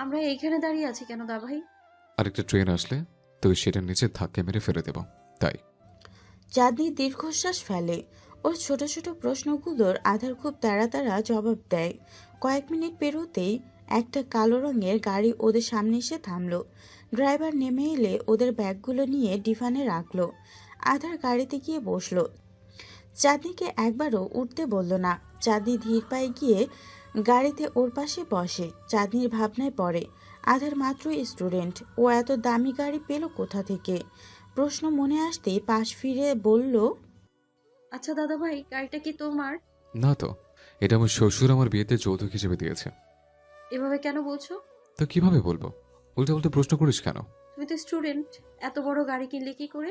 আমরা এইখানে দাঁড়িয়ে আছি কেন দা ভাই? আরেকটা ট্রেন আসলে তুই সেটার নিচে ধাক্কা মেরে ফেলে দেব, তাই। চাঁদনি দীর্ঘশ্বাস ফেলে। ওর ছোট ছোট প্রশ্নগুলোর আধার খুব তাড়া তাড়া জবাব দেয়। কয়েক মিনিট পেরোতেই একটা কালো রঙের গাড়ি ওদের সামনে এসে থামলো। ড্রাইভার নেমে এলে ওদের ব্যাগগুলো নিয়ে ডিভানে রাখলো। আধার গাড়িতে গিয়ে বসলো। চাঁদনিকে একবারও উঠতে বলল না। চাঁদনি ধীর পায়ে গিয়ে গাড়িতে ওর পাশে বসে। চাঁদনির ভাবনায় পড়ে, আধার মাত্রই স্টুডেন্ট, ও এত দামি গাড়ি পেল কোথা থেকে। প্রশ্ন মনে আসতেই পাশ ফিরে বলল, আচ্ছা দাদা ভাই, গাড়িটা কি তোমার? না তো, এটা আমার শ্বশুর আমার বিয়েতে যৌতুক হিসেবে দিয়েছে। এভাবে কেন বলছো? তো কিভাবে বলবো? উল্টে উল্টে প্রশ্ন করিস কেন? তুমি তো স্টুডেন্ট, এত বড় গাড়ি কিনলে কি করে?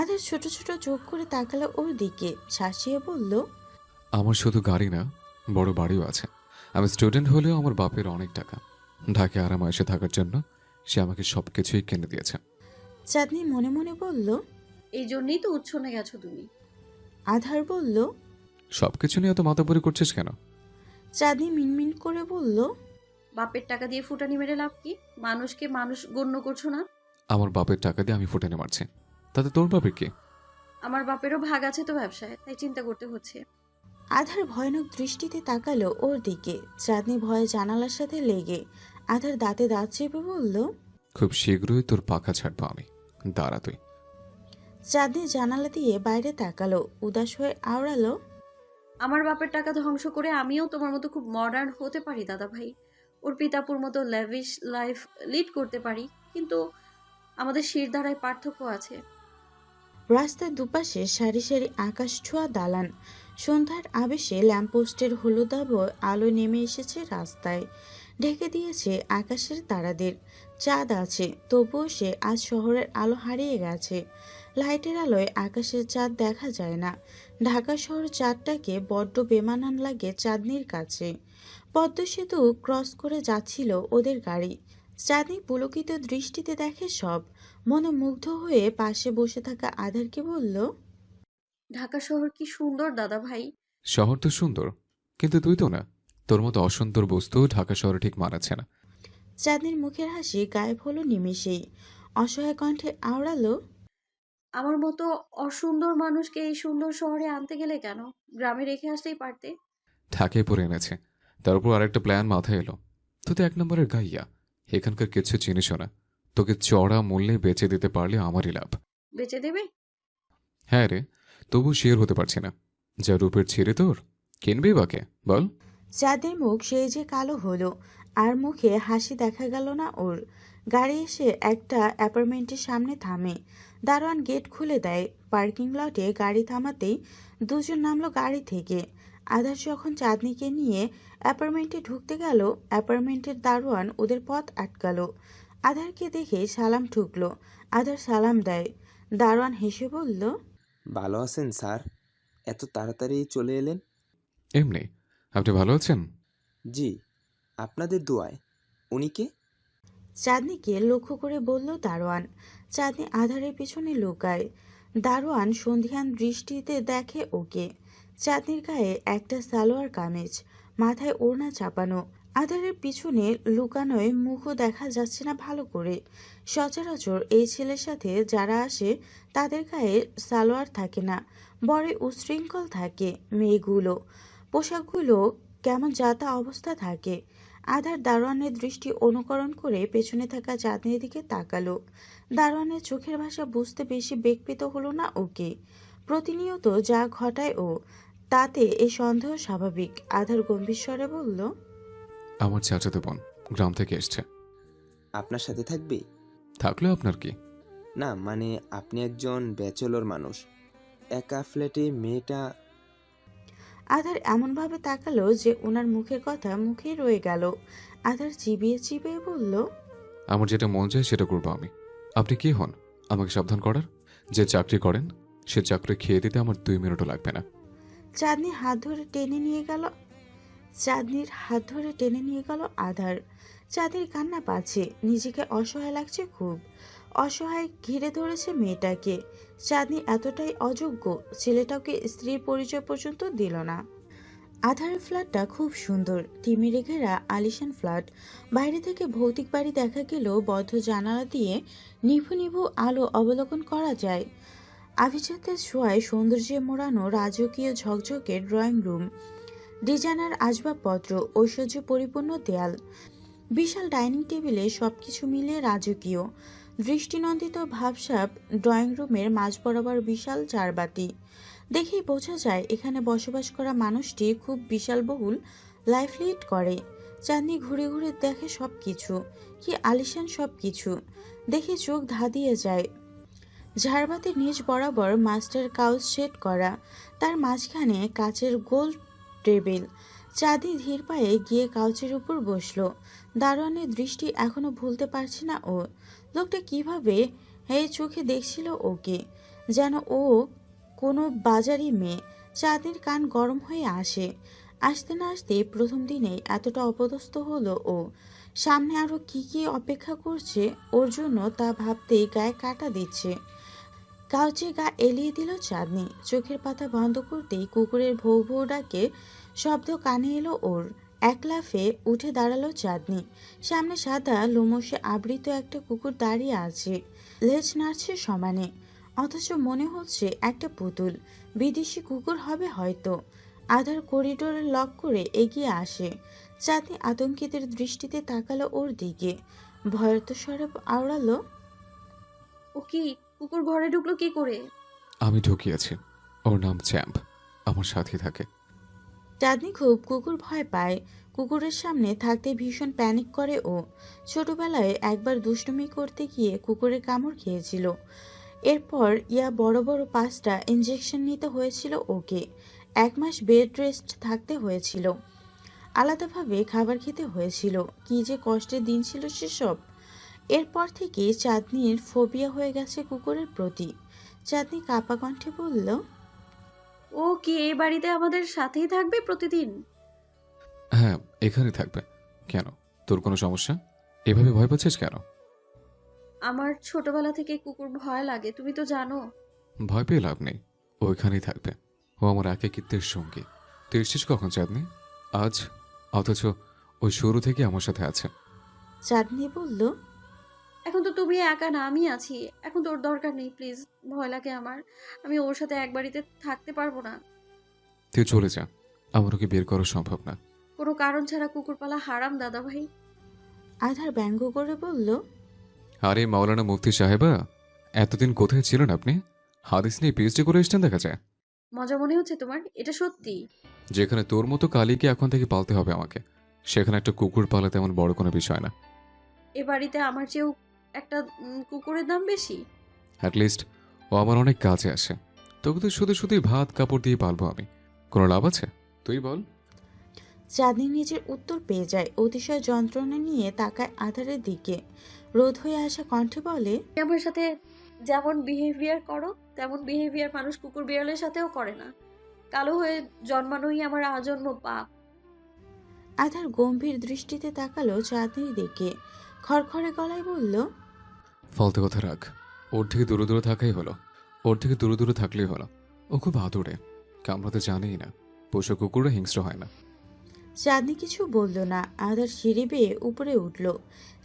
আধার ছোট ছোট চোখ করে তাকালো ওর দিকে, শাসিয়ে বলল, আমার শুধু গাড়ি না, বড় বাড়িও আছে। আমি স্টুডেন্ট হলেও আমার বাপের অনেক টাকা। ঢাকায় আরামায়েশে থাকার জন্য সে আমাকে সবকিছুই কিনে দিয়েছে। চাঁদনি মনে মনে বলল। এই জন্যই তো উচ্ছনে গেছো তুমি। আধার বলল। সবকিছু নিয়ে এত মাতামারি করছিস কেন? চাঁদনি মিনমিন করে বলল, বাপের টাকা দিয়ে ফুটানি মেরে লাভ কি? মানুষকে মানুষ গণ্য করছো না? আমার বাপের টাকা দিয়ে আমি ফুটানি মারছি, তাতে তোর বাপের কি? আমার বাপেরও ভাগ আছে তো ব্যবসায়, তাই চিন্তা করতে হচ্ছে। আধার ভয়ানক দৃষ্টিতে তাকালো ওর দিকে। চাঁদনি ভয়ে জানালার সাথে লেগে আধার দাঁতে দাঁত চেপে বলল। খুব শীঘ্রই তোর পাখা ছাড়বো আমি, দাঁড়া তুই। চাঁদনি জানালা দিয়ে বাইরে তাকালো, উদাস হয়ে আওড়ালো, আমার বাপের টাকা ধ্বংস করে আমিও তোমার মতো খুব মডার্ন হতে পারি দাদা ভাই। ওর পিতাপুর মতো ল্যাভিশ লাইফ লিড করতে পারি, কিন্তু আমাদের শিরদাঁড়ায় পার্থক্য আছে। রাস্তার দুপাশে সারি সারি আকাশ ছোঁয়া দালান। সন্ধ্যার আবেশে ল্যাম্পপোস্টের হলুদাভ আলো নেমে এসেছে রাস্তায়, ঢেকে দিয়েছে আকাশের তারাদের। চাঁদ আছে, তবুও সে আজ শহরের আলো হারিয়ে গেছে। লাইটের আলোয় আকাশের চাঁদ দেখা যায় না। ঢাকা শহর চাঁদটাকে বড্ড বেমানান লাগে চাঁদনির কাছে। পদ্ম সেতু ক্রস করে যাচ্ছিল ওদের গাড়ি। চাঁদনি পুলকিত দৃষ্টিতে দেখে সব। মনে মুগ্ধ হয়ে পাশে বসে থাকা আধারকে বলল, ঢাকা শহর কি সুন্দর দাদা ভাই! শহর তো সুন্দর, কিন্তু তুই তো না। তোর মতো অসুন্দর বস্তু ঢাকা শহরে ঠিক মানাচ্ছে না। চাঁদনির মুখের হাসি গায়েব হলো নিমেষেই। অসহায় কণ্ঠে আওড়ালো, আমার মতো অসুন্দর মানুষকে এই সুন্দর শহরে আনতে গেলে কেন? গ্রামে রেখে আসলেই পারতে। ঢাকায় পড়ে এনেছে, তার উপর আরেকটা প্ল্যান মাথায় এলো। তুই তো এক নম্বরের গাইয়া, এখানকার কিছু চিনিসও না। তোকে চড়া মূল্যে বেচে দিতে পারলে আমারই লাভ। বেচে দেবে? হ্যাঁ রে, তবু শিওর হতে পারছি না। যা রূপের ছিঁড়ে তোর, কিনবেই বাকে বল। চাঁদের মুখ সেই যে কালো হলো, আর মুখে হাসি দেখা গেল না ওর। গাড়ি এসে একটা অ্যাপার্টমেন্টের সামনে থামে। দারোয়ান গেট খুলে দেয়। পার্কিং লটে গাড়ি থামাতেই দুজন নামলো গাড়ি থেকে। আধার যখন চাঁদনিকে নিয়ে অ্যাপার্টমেন্টে ঢুকতে গেল, অ্যাপার্টমেন্টের দারোয়ান ওদের পথ আটকালো। আধারকে দেখে সালাম ঠুকলো। আধার সালাম দেয়। দারোয়ান হেসে বলল, ভালো আছেন স্যার? এত তাড়াতাড়ি চলে এলেন? এমনি। আপনি ভালো আছেন? জি, আপনাদের দোয়ায়। উনি কে? চাঁদনিকে লক্ষ্য করে বলল দারোয়ান। চাঁদনি আধারের পিছনে লুকায়। দারোয়ান সন্ধিহান দৃষ্টিতে দেখে ওকে। চাঁদনির গায়ে একটা সালোয়ার কামিজ, মাথায় ওড়না চাপানো। আধারের পিছনে লুকানোয় মুখও দেখা যাচ্ছে না ভালো করে। সচরাচর এই ছেলের সাথে যারা আসে তাদের গায়ে সালোয়ার থাকে না, বড়ই উশৃঙ্খল থাকে মেয়েগুলো। পোশাকগুলো কেমন যাতা অবস্থা থাকে। আধার দারোয়ানের দৃষ্টি অনুকরণ করে পেছনে থাকা চাঁদনির দিকে তাকালো। দারোয়ানের চোখের ভাষা বুঝতে বেশি বেগপিত হলো না ওকে। প্রতিনিয়ত যা ঘটায় ও, তাতে এই সন্দেহ স্বাভাবিক। আধার গম্ভীর স্বরে বলল, আমার চাচাতো বোন গ্রাম থেকে এসছে। আপনার সাথে থাকবে? থাকলেও আপনার কি? না মানে আপনি একজন ব্যাচেলর মানুষ, একা ফ্ল্যাটে মেয়েটা। আধার এমনভাবে তাকালো যে ওনার মুখের কথা মুখেই রয়ে গেল। আধার চিবিয়ে চিবিয়ে বলল, আমার যেটা মন চায় সেটা করবো আমি। আপনি কি হন আমাকে সাবধান করার? যে চাকরি করেন সে চাকরি খেয়ে দিতে আমার 2 মিনিটও লাগবে না। চাঁদনি হাত ধরে টেনে নিয়ে গেল। চাঁদনির হাত ধরে টেনে নিয়ে গেল আধার। চাঁদের কান্না পাচ্ছে, নিজেকে অসহায় লাগছে খুব। অসহায় ঘিরে ধরেছে মেয়েটাকে। চাঁদনি এতটাই অযোগ্য, ছেলেটাকে স্ত্রীর পরিচয় পর্যন্ত দিল না। আধারের ফ্ল্যাটটা খুব সুন্দর, তিমিরে ঘেরা আলিশান ফ্ল্যাট। বাইরে থেকে ভৌতিক বাড়ি দেখা গেলেও বদ্ধ জানালা দিয়ে নিভু নিভু আলো অবলোকন করা যায়। আভিজাত্যের ছোঁয়ায় সৌন্দর্যে মোড়ানো রাজকীয় ঝকঝকে ড্রয়িং রুম, ডিজাইনার আসবাবপত্র, ঐশ্বর্য পরিপূর্ণ দেয়াল, বিশাল ডাইনিং টেবিলে সবকিছু মিলে রাজকীয়। দৃষ্টিনন্দিত ভাবসাব ড্রয়িং রুমের মাঝ বরাবর বিশাল চারবাতি। দেখেই বোঝা যায় এখানে বসবাস করা মানুষটি খুব বিশালবহুল লাইফ লিড করে। চাঁদনি ঘুরে ঘুরে দেখে সবকিছু, কি আলিশান সবকিছু দেখে চোখ ধাঁধিয়ে যায়। ঝাড়বাতির নিচ বরাবর মাস্টার কাউচ সেট করা, তার মাঝখানে কাচের গোল টেবিল। চাঁদনি ধীর পায়ে গিয়ে কাউচের উপর বসলো। দারোয়ানের দৃষ্টি এখনো ভুলতে পারছে না ও। লোকটা কিভাবে এই চোখে দেখছিল ওকে, যেন ও কোনো বাজারি মেয়ে। চাঁদনির কান গরম হয়ে আসে। আসতে না আসতে প্রথম দিনেই এতটা অপদস্থ হলো ও। সামনে আরো কি কি অপেক্ষা করছে ওর জন্য তা ভাবতেই গায়ে কাঁটা দিচ্ছে। কাউচে গা এলিয়ে দিল চাঁদনি। চোখের পাতা বন্ধ করতেই কুকুরের ভৌ ভৌ ডাকে শব্দ কানে এলো ওর। এক লাফে উঠে দাঁড়ালো চাঁদনি। সামনে সাদা লোমশে আবৃত একটা কুকুর দাঁড়িয়ে আছে, লেজ নাড়ছে সমানে, অথচ মনে হচ্ছে একটা পুতুল। বিদেশি কুকুর হবে হয়তো। আধার করিডোরে লক করে এগিয়ে আসে। চাঁদনি আতঙ্কিতের দৃষ্টিতে তাকালো ওর দিকে, ভয়ত স্বরে আওড়ালো, ও কি কুকুর ঘরে ঢুকলো কি করে? আমি ঢুকিয়েছি। ওর নাম চ্যাম্প, আমার সাথে থাকে। চাঁদনি খুব কুকুর ভয় পায়। কুকুরের সামনে থাকতে ভীষণ প্যানিক করে ও। ছোটবেলায় একবার দুষ্টুমি করতে গিয়ে কুকুরের কামড় খেয়েছিল। এরপর বড় বড় 5টা ইঞ্জেকশন নিতে হয়েছিল ওকে। 1 মাস বেড রেস্ট থাকতে হয়েছিল, আলাদাভাবে খাবার খেতে হয়েছিল। কি যে কষ্টের দিন ছিল সেসব। এরপর থেকে চাঁদনির ফোবিয়া হয়ে গেছে কুকুরের প্রতি। চাঁদনি কাঁপা কণ্ঠে বলল, ও কি এই বাড়িতে আমাদের সাথেই থাকবে প্রতিদিন? হ্যাঁ, এখানে থাকবে। কেন, তোর কোনো সমস্যা? এভাবে ভয় পাচ্ছিস কেন? আমার ছোটবেলা থেকে কুকুর ভয় লাগে, তুমি তো জানো। ভয় পেয়ে লাভ নেই, ওইখানেই থাকবে। ও আমার একাকিত্বের সঙ্গী। তুই এসছিস কখন চাঁদনি? আজ। অথচ ওই শুরু থেকে আমার সাথে আছে। চাঁদনি বলল, এখন তো তুমি একা না, আমি আছি। এখন তোর দরকার নেই, প্লিজ। ভয় লাগে আমার, আমি ওর সাথে এক বাড়িতে থাকতে পারবো না। তুই চলে যা, আমার ওকে বের করা সম্ভব না। কোনো কারণ ছাড়া কুকুর পালা হারাম দাদা ভাই। আধার ব্যঙ্গ করে বলল, আরে মাওলানা মুফতি সাহেবা, এতদিন কোথায় ছিলেন আপনি? হাদিস নিয়ে পিএইচডি করে এসছেন দেখা যায়। মজা মনে হচ্ছে তোমার? এটা সত্যি? যেখানে তোর মতো কালীকে এখন থেকে পালতে হবে আমাকে, সেখানে একটা কুকুর পালা তেমন বড় কোনো বিষয় না। এ বাড়িতে আমার চেয়েও একটা কুকুরের দাম বেশি। অ্যাটলিস্ট ও আমার অনেক কাজে আসে। তোকে তো শুধু শুধুই ভাত কাপড় দিয়ে পালবো আমি, কোনো লাভ আছে? তুই বল। চাঁদনি নিজের উত্তর পেয়ে যায়। অতিশয় যন্ত্রণা নিয়ে তাকায় আধারের দিকে। রোদ হয়ে আসা কণ্ঠে বলে, তুমি আমার সাথে যেমন বিহেভিয়ার করো তেমন বিহেভিয়ার মানুষ কুকুর বিড়ালের সাথেও করে না। কালো হয়ে জন্মানোই আমার আজন্ম পাপ। আধার গম্ভীর দৃষ্টিতে তাকালো চাঁদনির দিকে, খড়খড়ে গলায় বলল, ফালতু কথা রাখ। ওর থেকে দূরে দূরে থাকাই হলো। ওর থেকে দূরে দূরে থাকলেই হলো। ও খুব আদরে, কামড়াতে জানেই না। পোষা কুকুররা হিংস্র হয় না। চাঁদনি কিছু বলল না। আধার সিঁড়ি বেয়ে উপরে উঠল।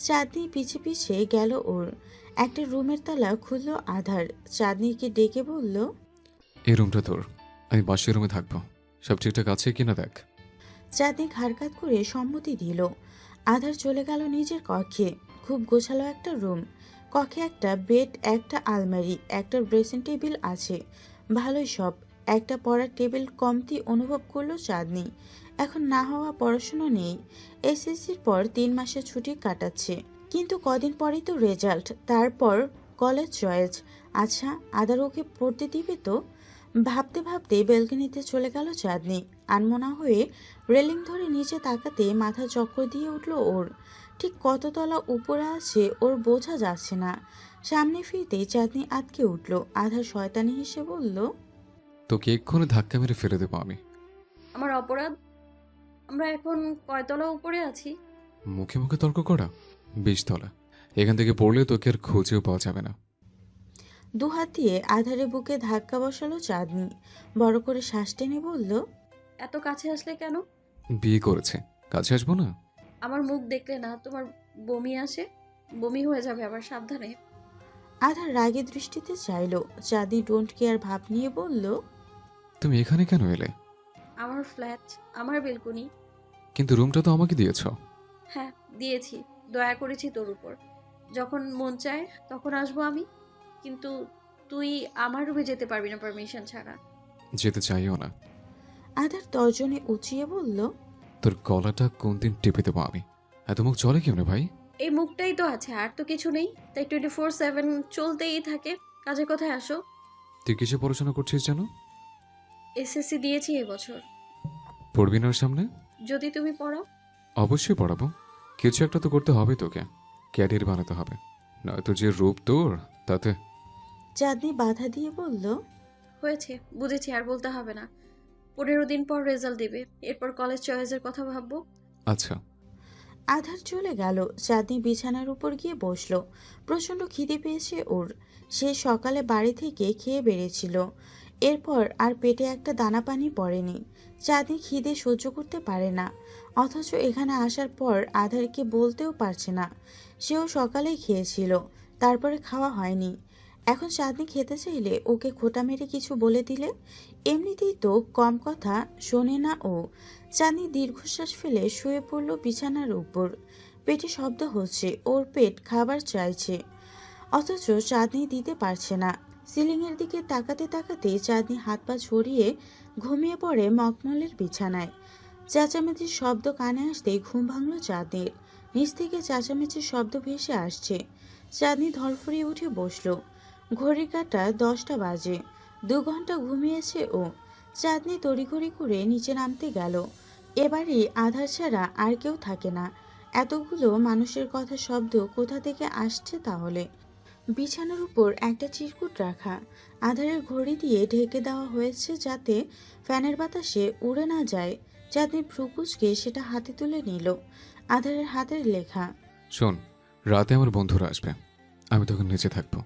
চাঁদনি পিছে পিছে গেল ওর। একটা রুমের তালা খুলল আধার। চাঁদনিকে ডেকে বলল, এই রুমটা তোর, আমি বাসের রুমে থাকবো। সব ঠিকঠাক আছে কিনা দেখ। চাঁদনি ঘাড়কাত করে সম্মতি দিল। আধার চলে গেল নিজের কক্ষে। খুব গোছালো একটা রুম। কক্ষে একটা বেড, একটা আলমারি, একটা ড্রেসিং টেবিল আছে। ভালোই সব। একটা পড়ার টেবিল কমতি অনুভব করলো চাঁদনি। এখন না হওয়া পড়াশুনো নেই। এসএসসির পর 3 মাসের ছুটি কাটাচ্ছে। কিন্তু কদিন পরেই তো রেজাল্ট, তারপর কলেজ চয়েস। আচ্ছা, আদার ওকে পড়তে দিবে তো? ভাবতে ভাবতে বেলকনিতে চলে গেল চাঁদনি। আনমনা হয়ে রেলিং ধরে নিচে তাকাতে মাথা চক্কর দিয়ে উঠল ওর। ঠিক কত তলা উপরে আছে ওর বোঝা যাচ্ছে না। সামনে ফিরতেই চাঁদনি আটকে উঠল। আধার শয়তানি হেসে বলল, তোকে এক্ষুনি ধাক্কা মেরে ফেলে দেবো আমি। আমার অপরাধ? আমরা এখন কয়তলা উপরে আছি? মুখে মুখে তর্ক করা? 20 তলা। এখান থেকে পড়লে তোকে আর খুঁজেও পাওয়া যাবে না। দুহাত দিয়ে আধারে বুকে ধাক্কা বসালো চাঁদনি। বড় করে শ্বাস টেনে বলল, এত কাছে আসলে কেন? বিয়ে করেছে, কাছে আসবো না? আমার মুখ দেখলে না তোমার বমি আসে? বমি হয়ে যাবে আবার, সাবধানে। আধার রাগে দৃষ্টিতে চাইল। চাঁদনি ডোন্ট কেয়ার ভাব নিয়ে বলল, তুমি এখানে কেন এলে? আমার ফ্ল্যাট, আমার বেলকনি। কিন্তু রুমটা তো আমাকে দিয়েছো। হ্যাঁ, দিয়েছি। দয়া করেছি তোর উপর। যখন মন চায় তখন আসবো আমি। কিন্তু তুই আমার রুমে যেতে পারবি না পারমিশন ছাড়া। যেতে চাইও না। আধার তর্জনে উঁচিয়ে বলল, তোর গলাটা কোন দিন টিপে দেবো আমি। এত মুখ চলে কেমনে ভাই? এই মুখটাই তো আছে, আর তো কিছু নেই, তাই 24/7 চলতেই থাকে। কাজে কথায় আসো। তুই কিসে পড়াশোনা করছিস যেন? এসএসসি দিয়েছি এবছর। পড়বি না ওর সামনে? যদি তুমি পড়াও। অবশ্যই পড়াবো। কিছু একটা তো করতে হবে তোকে, ক্যারিয়ার বানাতে হবে, নয়তো যে রূপ তোর তাতে। চাঁদনি বাধা দিয়ে বলল, হয়েছে, বুঝেছি, আর বলতে হবে না। 15 দিন পর রেজাল্ট দিবে, এরপর কলেজ চয়েসের কথা ভাববো। আচ্ছা। আধার চলে গেল। চাঁদনি বিছানার উপর গিয়ে বসলো। প্রচণ্ড খিদে পেয়েছে ওর। সে সকালে বাড়ি থেকে খেয়ে বেরিয়েছিল। এরপর আর পেটে একটা দানা পানি পড়েনি। চাঁদনি খিদে সহ্য করতে পারে না, অথচ এখানে আসার পর আধারকে বলতেও পারছে না। সেও সকালেই খেয়েছিল, তারপরে খাওয়া হয়নি। এখন চাঁদনি খেতে চাইলে ওকে খোঁটা মেরে কিছু বলে দিলে। এমনিতেই তো কম কথা শোনে না ও। চাঁদনি দীর্ঘশ্বাস ফেলে শুয়ে পড়ল বিছানার উপর। পেটে শব্দ হচ্ছে, ওর পেট খাবার চাইছে, অথচ চাঁদনি দিতে পারছে না। সিলিংয়ের দিকে তাকাতে তাকাতে চাঁদনি হাত পা ছড়িয়ে ঘুমিয়ে পড়ে মখমলের বিছানায়। চেঁচামেচির শব্দ কানে আসতেই ঘুম ভাঙল চাঁদনির। নিচ থেকে চেঁচামেচির শব্দ ভেসে আসছে। চাঁদনি ধরফরিয়ে উঠে বসল। ঘড়ির কাঁটা 10টা বাজে। 2 ঘন্টা ঘুমিয়েছে ও। চাঁদনি তড়িঘড়ি করে নিচে নামতে গেল। এবারই আধার ছাড়া আর কেউ থাকে না। এতগুলো মানুষের কথা শব্দ কোথা থেকে আসছে তাহলে? বিছানার উপর একটা চিরকুট রাখা। আধারের ঘড়ি দিয়ে ঢেকে দেওয়া হয়েছে যাতে ফ্যানের বাতাসে উড়ে না যায়। চাঁদনি ভ্রুকুচকে সেটা হাতে তুলে নিল। আধারের হাতের লেখা। শোন, রাতে আমার বন্ধুরা আসবে, আমি তখন নিচে থাকবো,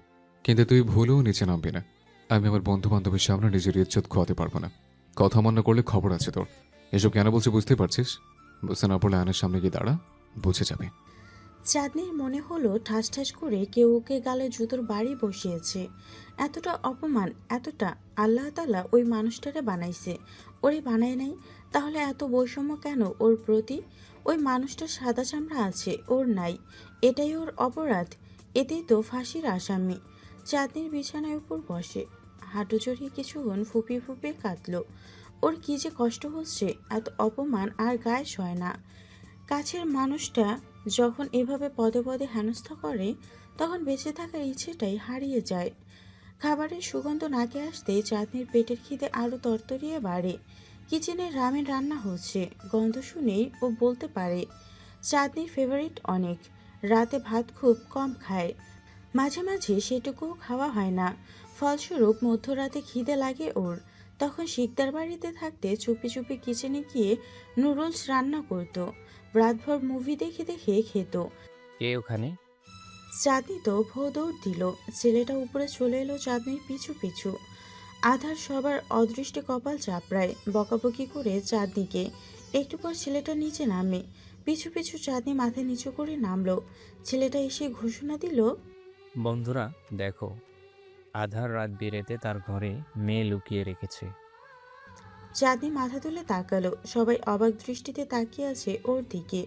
কিন্তু তুই ভুলেও নিচে নামবি না। আমি আমার বন্ধু বান্ধবের সামনে নিজের ইজ্জত খোয়াতে পারবো না। কথা অমান্য করলে খবর আছে তোর। এসব কেন বলছি বুঝতে পারছিস? বুঝতে না পারলে আয়নার সামনে গিয়ে দাঁড়া, বুঝে যাবে। চাঁদনির মনে হলো ঠাস ঠাস করে কেউ ওকে গালে জুতোর বাড়ি বসিয়েছে। এতটা অপমান, এতটা! আল্লাহ তাআলা ওই মানুষটারে বানাইছে, ওরে বানায় নাই। তাহলে এত বৈষম্য কেন ওর প্রতি? ওই মানুষটার সাদা চামড়া আছে, ওর নাই। এটাই ওর অপরাধ। এতেই তো ফাঁসির আসামি। চাঁদনির বিছানায় উপর বসে, হাঁটু চড়িয়ে কিছুক্ষণ ফুপিয়ে ফুপিয়ে কাঁদলো। ওর কি যে কষ্ট হচ্ছে! এত অপমান আর গায়ে সয় না। কাছের মানুষটা যখন এভাবে পদে পদে হেনস্থা করে, তখন বেঁচে থাকার ইচ্ছেটাই হারিয়ে যায়। খাবারের সুগন্ধ নাকে আসতেই চাঁদনির পেটের খিদে আরও তরতরিয়ে বাড়ে। কিচেনে রামেন রান্না হচ্ছে, গন্ধ শুনেই ও বলতে পারে চাঁদনির ফেভারিট অনেক। রাতে ভাত খুব কম খায়, মাঝে মাঝে সেটুকুও খাওয়া হয় না। ফলস্বরূপ মধ্যরাতে খিদে লাগে ওর। তখন শিকদার বাড়িতে থাকতে চুপি চুপি কিচেনে গিয়ে নুডলস রান্না করত। রাতভর মুভি দেখে দেখে খেত। কে ওখানে? চাঁদনি তো ভো দৌড় দিল। ছেলেটা উপরে চলে এলো চাঁদনির পিছু পিছু। আধার সবার অদৃষ্টে কপাল চাপড়ায়, বকাবকি করে চাঁদনিকে। একটু পর ছেলেটা নিচে নামে। পিছু পিছু চাঁদনি মাথা নিচু করে নামলো। ছেলেটা এসে ঘোষণা দিল, বন্ধুরা দেখো, আধার রাত বিরেতে তার ঘরে মেয়ে লুকিয়ে রেখেছে। চাঁদনি মাথা তুলে তাকালো। সবাই অবাক দৃষ্টিতে তাকিয়ে আছে ওর দিকে।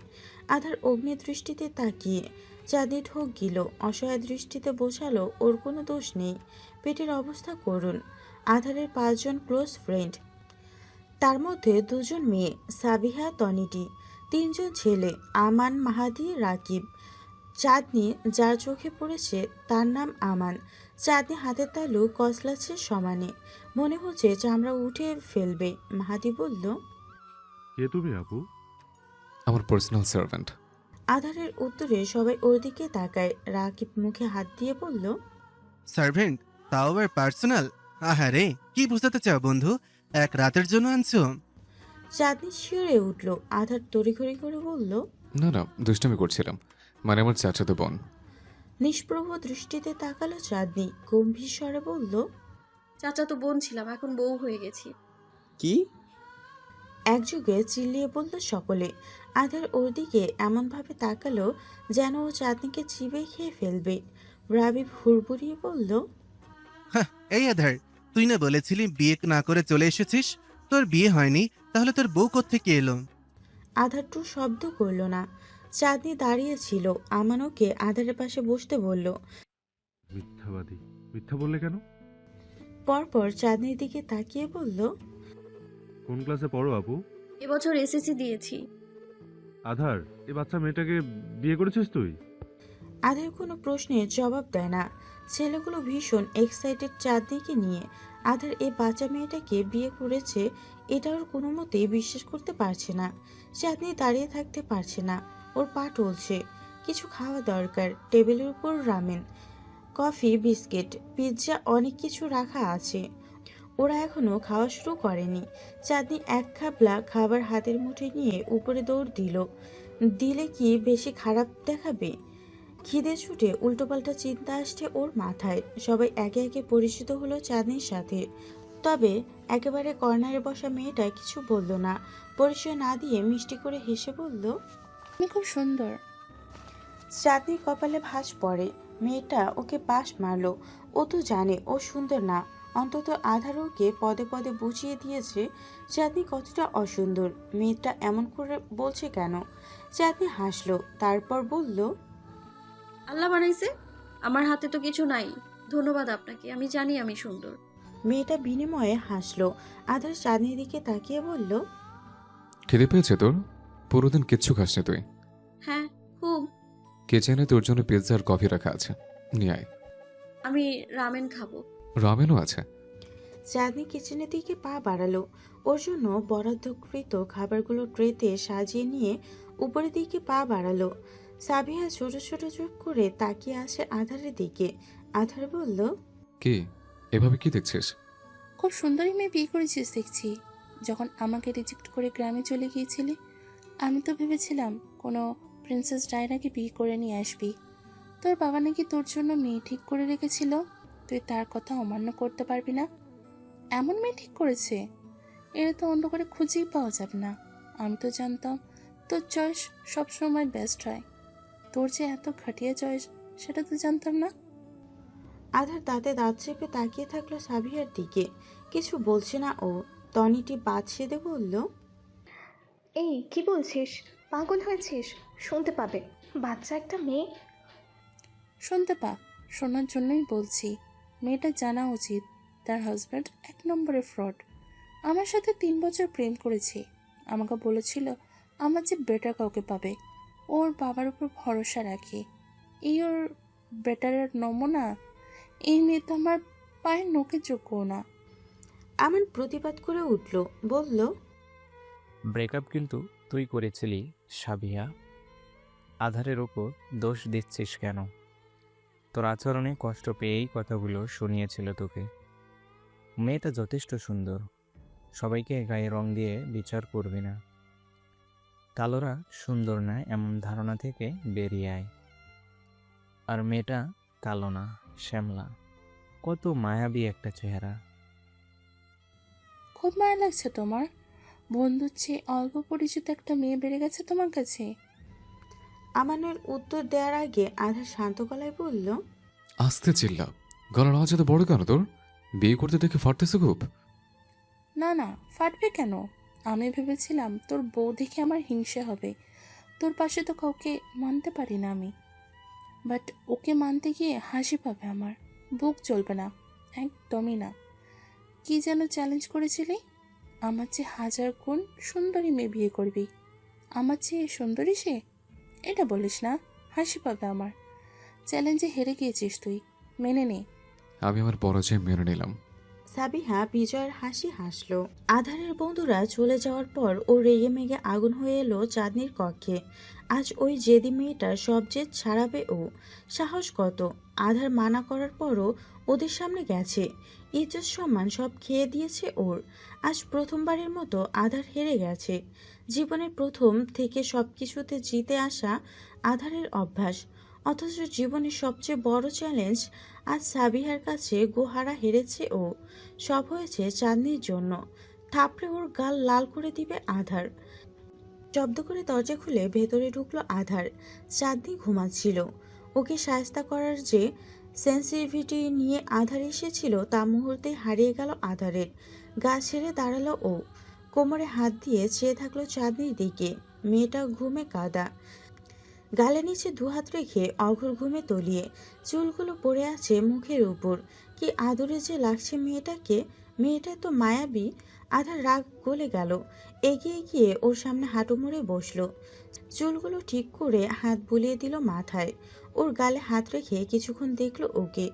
আধার অগ্নি দৃষ্টিতে তাকিয়ে চাঁদনি ঢোক গিল। অসহায় দৃষ্টিতে বোঝালো ওর কোনো দোষ নেই। পেটের অবস্থা করুন। আধারের 5 জন ক্লোজ ফ্রেন্ড, তার মধ্যে 2 জন মেয়ে, সাবিহা তনিটি। 3 জন ছেলে, আমান, মাহাদি, রাকিব। চাঁদনি যার চোখে পড়েছে তার নাম আমান। চাঁদনি হাতের তালু কসলাচ্ছে সমানে, মনে হচ্ছে চামড়া উঠে ফেলবে। মাহাদি বলল, কে তুমি আপু? আমার পার্সোনাল সার্ভেন্ট। আধারের উত্তরে সবাই ওর দিকে তাকায়। রাকিব মুখে হাত দিয়ে বলল, সার্ভেন্ট? তাও আবার পার্সোনাল? আহারে, কি বুঝাতে চাও বন্ধু? এক রাতের জন্য আনছো? চাঁদনি শিউরে উঠল। আধার তড়িঘড়ি করে বলল, না না, দুষ্টামি করছিলাম, মানে আমার চাচাতো বোন। নিষ্প্রভ দৃষ্টিতে তাকালো চাঁদনি, গম্ভীর স্বরে বলল, চাচা তো বোন ছিলাম, এখন বউ হয়ে গেছি। কি? একযোগে চিল্লিয়ে বলল সকলে। আধার ওর দিকে এমনভাবে তাকালো যেন ও চাঁদনিকে চিবিয়ে খেয়ে ফেলবে। রাবিব হুড়বুড়িয়ে বলল, হ্যাঁ, এই আধার, তুই না বলেছিলি বিয়ে না করে চলে এসেছিস? তোর বিয়ে হয়নি, তাহলে তোর বউ কোত্থেকে এলো? আধার টু শব্দ করল না। চাঁদনি দাঁড়িয়ে ছিল। আমান ওকে আধারের পাশে বসতে বলল। মিথ্যাবাদী, মিথ্যা বললে কেন? পরপর চাঁদনির দিকে তাকিয়ে বলল, কোন ক্লাসে পড়ো আপু? এবছর এসএসসি দিয়েছি। আধার, এই বাচ্চা মেয়েটাকে বিয়ে করেছিস তুই? আধার কোনো প্রশ্নের জবাব দেয় না। ছেলেগুলো ভীষণ এক্সাইটেড চাঁদনিকে নিয়ে। আধার এই বাচ্চা মেয়েটাকে বিয়ে করেছে এটা ওর কোনো মতেই বিশ্বাস করতে পারছে না। চাঁদনি দাঁড়িয়ে থাকতে পারছে না, ওর পা টলছে। কিছু খাওয়া দরকার। টেবিলের উপর রামেন, কফি, বিস্কিট, পিৎজা অনেক কিছু রাখা আছে। ওরা এখনো খাওয়া শুরু করেনি। চাঁদনি এক খাবলা খাবার হাতের মুঠে নিয়ে উপরে দৌড় দিল। দিলে কি বেশি খারাপ দেখাবে? খিদে ছুটে উল্টোপাল্টা চিন্তা আসছে ওর মাথায়। সবাই একে একে পরিচিত হলো চাঁদনির সাথে। তবে একেবারে কর্নারে বসা মেয়েটা কিছু বলল না। পরিচয় না দিয়ে মিষ্টি করে হেসে বলল, তুমি খুব সুন্দর। চাঁদনির কপালে ভাঁজ পড়ে। মেয়েটা ওকে পাশ মারলো। ও তো জানে ও সুন্দর না। অন্তত আধার ওকে পদে পদে বুঝিয়ে দিয়েছে চাঁদনি কতটা অসুন্দর। মেয়েটা এমন করে বলছে কেন? চাঁদনি হাসলো, তারপর বলল, আল্লাহ বানাইছে, আমার হাতে তো কিছু নাই। ধন্যবাদ আপনাকে, আমি জানি আমি সুন্দর। মেয়েটা বিনিময়ে হাসলো। আধার চাঁদনির দিকে তাকিয়ে বলল, খিদে পেয়েছে তোর? পুরোদিন কিচ্ছু খাসনি তুই। হ্যাঁ, খুব। কিচেনে তোর জন্য পিৎজা আর কফি রাখা আছে, নিয়ে আয়। আমি রামেন খাবো। রামেনও আছে। চাঁদনি কিচেনের দিকে পা বাড়ালো। ওর জন্য বরাদ্দকৃত খাবারগুলো ট্রেতে সাজিয়ে নিয়ে উপরের দিকে পা বাড়ালো। সাবিহা ছোট ছোট চোখ করে তাকিয়ে আছে আধারের দিকে। আধার বলল, কি এভাবে কি দেখছিস? খুব সুন্দরী মেয়ে বিয়ে করেছিস দেখছি। যখন আমাকে রিজেক্ট করে গ্রামে চলে গিয়েছিলি, আমি তো ভেবেছিলাম কোনো প্রিন্সেস ডায়নাকে বিয়ে করে নিয়ে আসবি। তোর বাবা নাকি তোর জন্য মেয়ে ঠিক করে রেখেছিল, তুই তার কথা অমান্য করতে পারবি না। এমন মেয়ে ঠিক করেছে, এটা তো অন্য করে খুঁজেই পাওয়া যাবে না। আমি তো জানতাম তোর চয়েস সবসময় বেস্ট হয়। তোর যে এত ঘাটিয়া চয়েস সেটা তো জানতাম না। আধার দাঁতে দাঁত চেপে তাকিয়ে থাকলো সাবিহার দিকে। কিছু বলছে না ও। টনিটি বাদ সেধে বলল, এই কি বলছিস? পাগল হয়েছিস? শুনতে পাবে, বাচ্চা একটা মেয়ে। শুনতে পাক, শোনার জন্যই বলছি। মেয়েটা জানা উচিত তার হাজব্যান্ড 1 নম্বরের ফ্রড। আমার সাথে 3 বছর প্রেম করেছে। আমাকে বলেছিল আমার যে বেটার কাউকে পাবে। ওর বাবার উপর ভরসা রাখে, এই ওর বেটারের নমুনা। এই মেয়ে তো আমার পায়ের নখের যোগ্যও না। আমান প্রতিবাদ করে উঠল, বলল, ব্রেকআপ কিন্তু তুই করেছিলি সাবিয়া। আধারের ওপর দোষ দিচ্ছিস কেন? তোর আচরণে কষ্ট পেয়েই কথাগুলো শুনিয়েছিল তোকে। মেয়েটা যথেষ্ট সুন্দর, সবাইকে গায়ে রং দিয়ে বিচার করবি না। কালোরা সুন্দর না এমন ধারণা থেকে বেরিয়ে আয়। আর মেয়েটা কালো না, শ্যামলা। কত মায়াবী একটা চেহারা। খুব মায়া লাগছে তোমার? বন্ধুর চেয়ে অল্প পরিচিত একটা মেয়ে বেড়ে গেছে তোমার কাছে? আমানের উত্তর দেওয়ার আগে আধার শান্ত গলায় বলল, আস্তে চিল্লা, গলার আওয়াজ এত বড় কেন তোর? বিয়ে করতে দেখে ফাটতেছে খুব। না না, ফাটবে কেন? আমি ভেবেছিলাম তোর বউ দেখে আমার হিংসে হবে। তোর পাশে তো কাউকে মানতে পারি না আমি। বাট ওকে মানতে গিয়ে হাসি পাবে আমার, বুক চলবে না, একদমই না। কি যেন চ্যালেঞ্জ করেছিলি? আমার চেয়ে 1000 গুণ সুন্দরী মেয়ে বিয়ে করবি। আমার চেয়ে সুন্দরী সে? এটা বলিস না, হাসি পাবে আমার। চ্যালেঞ্জে হেরে গিয়েছিস তুই, মেনে নে। আমি আমার পরাজয় মেনে নিলাম। সাবিহা বিজয়ের হাসি হাসলো। আধারের বন্ধুরা চলে যাওয়ার পর ও রেগে মেগে আগুন হয়ে এলো চাঁদনির কক্ষে। আজ ওই জেদি মেয়েটার সব জেদ ছাড়াবে ও। সাহস কত! আধার মানা করার পরও ওদের সামনে গেছে। ইজ্জত সম্মান সব খেয়ে দিয়েছে ওর। আজ প্রথমবারের মতো আধার হেরে গেছে। জীবনের প্রথম থেকে সবকিছুতে জিতে আসা আধারের অভ্যাস। অথচ জীবনের সবচেয়ে বড় চ্যালেঞ্জ আজ সাবিহার কাছে গোহারা হেরেছে ও। সব হয়েছে চাঁদনির জন্য। থাপড়ে ওর গাল লাল করে দিবে আধার। শব্দ করে দরজা খুলে ভেতরে ঢুকলো আধার। চাঁদনি ঘুমাচ্ছিল। ওকে শায়েস্তা করার যে সেন্সিটিভিটি নিয়ে আধার এসেছিল তা মুহূর্তে হারিয়ে গেল আধারের। গা ছেড়ে দাঁড়ালো ও। কোমরে হাত দিয়ে চেয়ে থাকলো চাঁদনির দিকে। মেয়েটা ঘুমে কাদা, গালে নিচে দুহাত রেখে অঘোর ঘুমে তলিয়ে। চুলগুলো পড়ে আছে মুখের উপর। কি আদরে যে লাগছে মেয়েটাকে। মেয়েটা তো মায়াবী। আধার রাগ গলে গেল। এগিয়ে গিয়ে ওর সামনে হাঁটু মুড়ে বসলো। চুলগুলো ঠিক করে হাত বুলিয়ে দিল মাথায়। ওর গালে হাত রেখে কিছুক্ষণ দেখলো ওকে।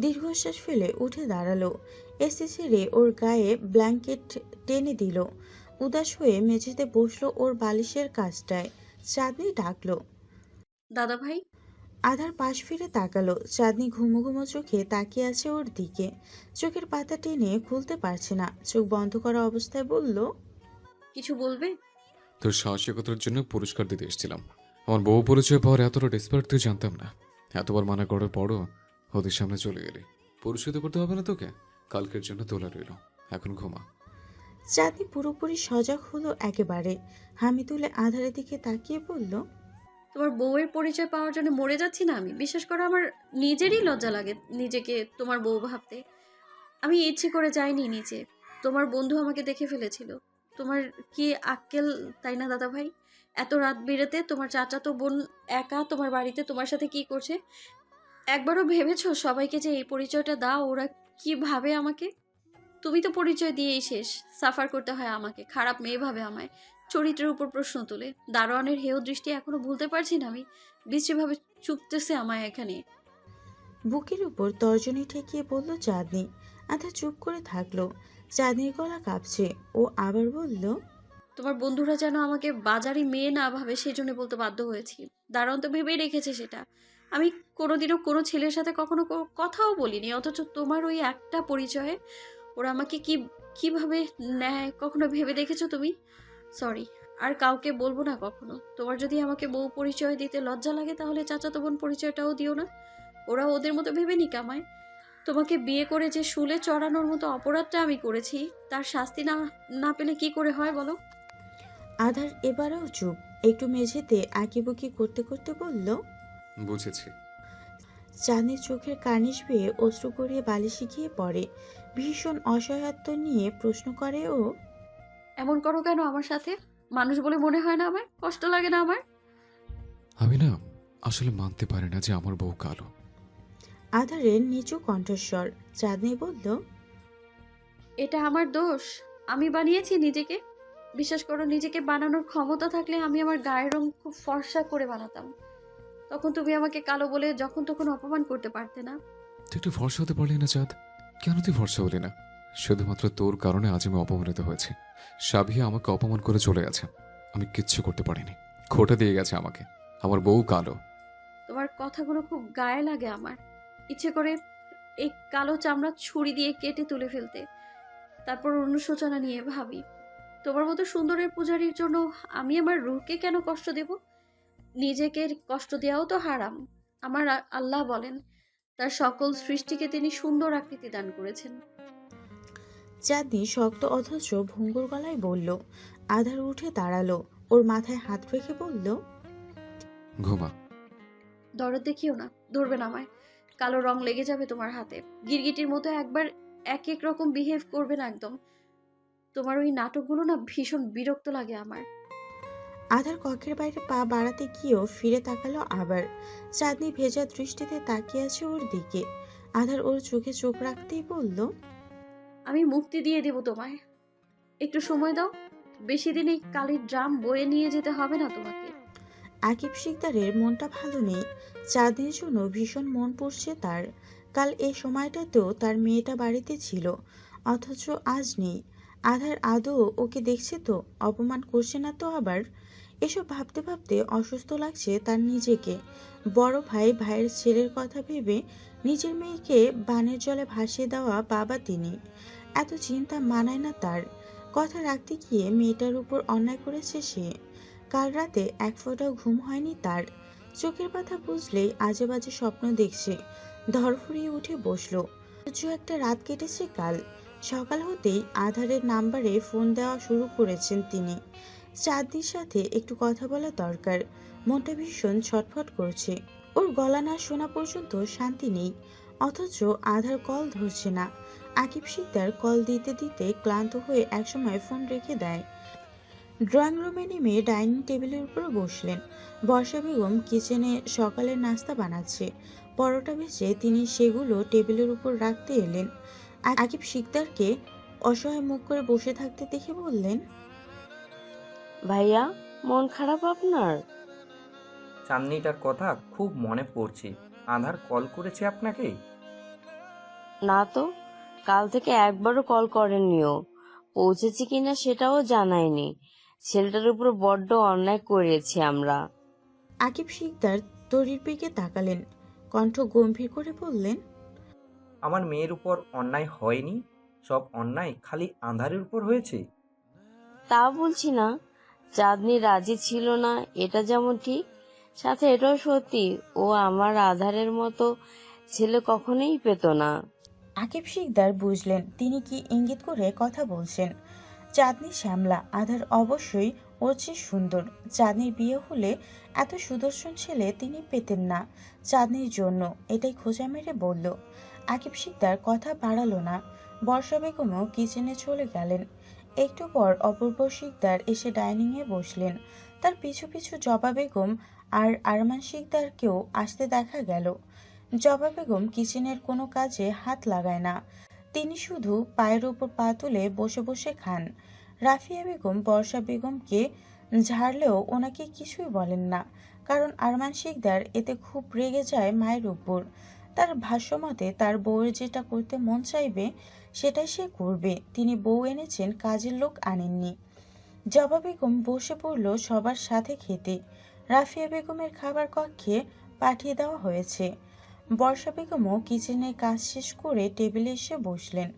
দীর্ঘশ্বাস ফেলে উঠে দাঁড়ালো। এসি ছেড়ে ওর গায়ে ব্ল্যাঙ্কেট টেনে দিল। উদাস হয়ে মেঝেতে বসলো ওর বালিশের কাছটায়। চাঁদনি ডাকলো, দাদা ভাই। আধার পাশ ফিরে তাকালো। চাঁদনি ঘুমো ঘুমো চোখে তাকিয়ে আছে ওর দিকে। চোখের পাতা টেনে খুলতে পারছে না। চোখ বন্ধ করা অবস্থায় বলল, কিছু বলবে? তোর সাহসিকতার জন্য পুরস্কার দিতে এসেছিলাম। আমার বউ পরিচয় পাওয়ার এতটা ডেসপারেট তুই জানতাম না। এতবার মানা করার পরও ওদের সামনে চলে গেলি। পুরস্কৃত করতে হবে না তোকে। কালকের জন্য তোলা রইল, এখন ঘুমা। চাঁদনি পুরোপুরি সজাগ হলো একেবারে। হামি তুলে আধারের দিকে তাকিয়ে বলল, তোমার বউয়ের পরিচয় পাওয়ার জন্য মরে যাচ্ছি না আমি। বিশ্বাস করো, আমার নিজেরই লজ্জা লাগে নিজেকে তোমার বউ ভাবতে। আমি ইচ্ছে করে যাইনি নিচে। তোমার বন্ধু আমাকে দেখে ফেলেছিল। তোমার কি আক্কেল, তাই না দাদা ভাই? এত রাত বেড়েতে তোমার চাচাতো বোন একা তোমার বাড়িতে তোমার সাথে কি করছে? একবারও ভেবেছো সবাইকে যে এই পরিচয়টা দাও ওরা কি ভাবে আমাকে? তুমি তো পরিচয় দিয়েই শেষ। সাফার করতে হয় আমাকে। খারাপ মেয়ে ভাবে আমায়। চরিত্রের উপর প্রশ্ন তোলে। দারোয়ানের হেয় দৃষ্টি এখনো ভুলতে পারছি না আমি। বিশ্রীভাবে চুপতেছে আমায় এখানে। বুকের উপর তর্জনী ঠেকিয়ে বলল চাঁদনি। আধা চুপ করে থাকলো। চাঁদনির গলা কাঁপছে। ও আবার বলল, তোমার বন্ধুরা যেন আমাকে বাজারি মেয়ে না ভাবে সেজন্য বলতে বাধ্য হয়েছি। দারোয়ান তো ভেবেই রেখেছে সেটা। আমি কোনোদিনও কোনো ছেলের সাথে কখনো কথাও বলিনি, অথচ তোমার ওই একটা পরিচয়ে ওরা আমাকে কিভাবে নেয় কখনো ভেবে দেখেছো তুমি? সরি, আর কাউকে বলবো না কখনো। তোমার যদি আমাকে বউ পরিচয় দিতে লজ্জা লাগে তাহলে চাচাতো বোন পরিচয়টাও দিও না। ওরা ওদের মতো ভেবে নিক আমায়। তোমাকে বিয়ে করে যে শুলে চড়ানোর মতো অপরাধটা আমি করেছি, তার শাস্তি না না পেলে কি করে হয় বলো? আধার এবারেও চুপ। একটু মেঝেতে আঁকিবুকি করতে করতে বলল, বুঝেছি। চাঁদনির চোখের কার্নিশ বেয়ে অশ্রু গড়িয়ে বালিশে গিয়ে পড়ে। ভীষণ অসহায়ত্ব নিয়ে প্রশ্ন করে ও, এমন করো কেন আমার সাথে? মানুষ বলে মনে হয় না আমার? কষ্ট লাগে না আমার? আমি না আসলে মানতে পারি না যে আমার বউ কালো। আধারের নিচু কণ্ঠস্বর। চাঁদনি বলল, এটা আমার দোষ? আমি বানিয়েছি নিজেকে? বিশ্বাস করো, নিজেকে বানানোর ক্ষমতা থাকলে আমি আমার গায়ের রং খুব ফর্সা করে বানাতাম। তখন তুমি আমাকে কালো বলে যখন তখন অপমান করতে পারতে না? তুই একটু ফর্সা হতে পারলি না চাঁদ? কেন তুই ফর্সা হলি না? শুধুমাত্র তোর কারণে আজ আমি অপমানিত হয়েছি। সাবিয়া আমাকে অপমান করে চলে গেছে। আমি কিচ্ছু করতে পারিনি। খোটা দিয়ে গেছে আমাকে। আমার বউ কালো। তোমার কথাগুলো খুব গায়ে লাগে আমার। ইচ্ছে করে এই কালো চামড়া ছুরি দিয়ে কেটে তুলে ফেলতে। তারপর অনুশোচনা নিয়ে ভাবি, তোমার মতো সুন্দরের পূজারীর জন্য আমি আমার রূহকে কেন কষ্ট দেব? নিজেকে কষ্ট দেওয়াও তো হারাম। আমার আল্লাহ বলেন, তার সকল সৃষ্টিকে তিনি সুন্দর আকৃতি দান করেছেন। চাঁদনি শক্ত অথচ ভঙ্গুর গলায় বলল। আধার উঠে দাঁড়ালো। ওর মাথায় হাত রেখে বলল, ঘুমা। দরদ দেখিও না, ধরবে না আমায়। কালো রং লেগে যাবে তোমার হাতে। গিরগিটির মতো একবার এক এক রকম বিহেভ করবে না একদম। তোমার ওই নাটকগুলো না ভীষণ বিরক্ত লাগে আমার। আধার কক্ষের বাইরে পা বাড়াতে গিয়েও ফিরে তাকালো আবার। চাঁদনি ভেজা দৃষ্টিতে তাকিয়ে আছে ওর দিকে। আধার ওর চোখে চোখ রাখতেই বলল, আমি মুক্তি দিয়ে দেব তোমায়। একটু সময় দাও। বেশি দিন এই কালির ড্রাম বয়ে নিয়ে যেতে হবে না তোমাকে। আকিব শিকদারের মনটা ভালো নেই। চাঁদনির জন্য ভীষণ মন পড়ছে তার। কাল এই সময়টাতেও তার মেয়েটা বাড়িতে ছিল, অথচ আজ নেই। আধার আদৌ ওকে দেখছে তো? অপমান করছে না তো আবার? এসব ভাবতে ভাবতে অসুস্থ লাগছে তার নিজেকে। বড় ভাই ভাইয়ের ছেলের কথা ভেবে নিজের মেয়েকে বানের জলে ভাসিয়ে দেওয়া বাবা তিনি। এত চিন্তা মানায় না তার। কথা রাখতে গিয়ে মেয়েটার উপর অন্যায় করেছে সে। কাল রাতে এক ফোঁটাও ঘুম হয়নি তার। চোখের পাতা বুঝলেই আজে বাজে স্বপ্ন দেখছে। ধরফরিয়ে উঠে বসলো। সহ্য একটা রাত কেটেছে কাল। সকাল হতেই আধারের নাম্বারে ফোন দেওয়া শুরু করেছেন তিনি। চাঁদনির সাথে একটু কথা বলা দরকার। মনটা ভীষণ ছটফট করছে। ওর গলা না শোনা পর্যন্ত শান্তি নেই, অথচ আধার কল ধরছে না। আকিব শিকদার কল দিতে দিতে ক্লান্ত হয়ে একসময় ফোন রেখে দেয়। ড্রয়িং রুমে নেমে ডাইনিং টেবিলের উপর বসলেন। বর্ষা বেগম কিচেনে সকালের নাস্তা বানাচ্ছে। পরোটা ভেজে তিনি সেগুলো টেবিলের উপর রাখতে এলেন। আকিব শিকদারকে অসহায় মুখ করে বসে থাকতে দেখে বললেন, ভাইয়া, মন খারাপ আপনার? চাঁদনিটার কথা খুব মনে পড়ছে। আধার কল করেছে আপনাকে? না তো, কাল থেকে একবারও কল করেননিও। পৌঁছেছি কিনা সেটাও জানায়নি। ছেলেটার উপর বড্ড অন্যায় করেছি আমরা। আকিব শিকদার তরির দিকে তাকালেন, কণ্ঠ গম্ভীর করে বললেন, আমার মেয়ের উপর অন্যায় হয়নি, সব অন্যায় খালি আধারের উপর হয়েছে। তা বলছি না, চাঁদনি রাজি ছিল না এটা যেমন ঠিক, সাথে এটাও সত্যি ও আমার আধারের মতো ছেলে কখনোই পেত না। আকিব শিকদার বুঝলেন তিনি কি ইঙ্গিত করে কথা বলছেন। চাঁদনি শ্যামলা, আধার অবশ্যই ওর চেয়ে সুন্দর। চাঁদনির বিয়ে হলে এত সুদর্শন ছেলে তিনি পেতেন না চাঁদনির জন্য, এটাই খোঁজা মেরে বলল। আকিব শিকদার কথা বাড়ালো না। বর্ষা বেগমও কিচেনে চলে গেলেন। একটু পর অপূর্ব শিকদার এসে ডাইনিংয়ে বসলেন। তার পিছু পিছু জবা বেগম আর আরমান শিকদারকেও আসতে দেখা গেল। জবা বেগম কিচেনের কোনো কাজে হাত লাগায় না, তিনি শুধু পায়ের উপর পা তুলে বসে বসে খান। রাফিয়া বেগম বর্ষা বেগমকে ঝাড়লেও ওনাকে কিছুই বলেন না, কারণ আরমান শিকদার এতে খুব রেগে যায় মায়ের উপর। তার ভাষ্যমতে তার বউয়ের যেটা করতে মন চাইবে সেটাই সে করবে, তিনি বউ এনেছেন, কাজের লোক আনেননি। জবা বেগম বসে পড়ল সবার সাথে খেতে। রাফিয়া বেগমের খাবার কক্ষে পাঠিয়ে দেওয়া হয়েছে। বর্ষা বেগমও কিচেনের কাজ শেষ করে টেবিলে এসে বসলেন।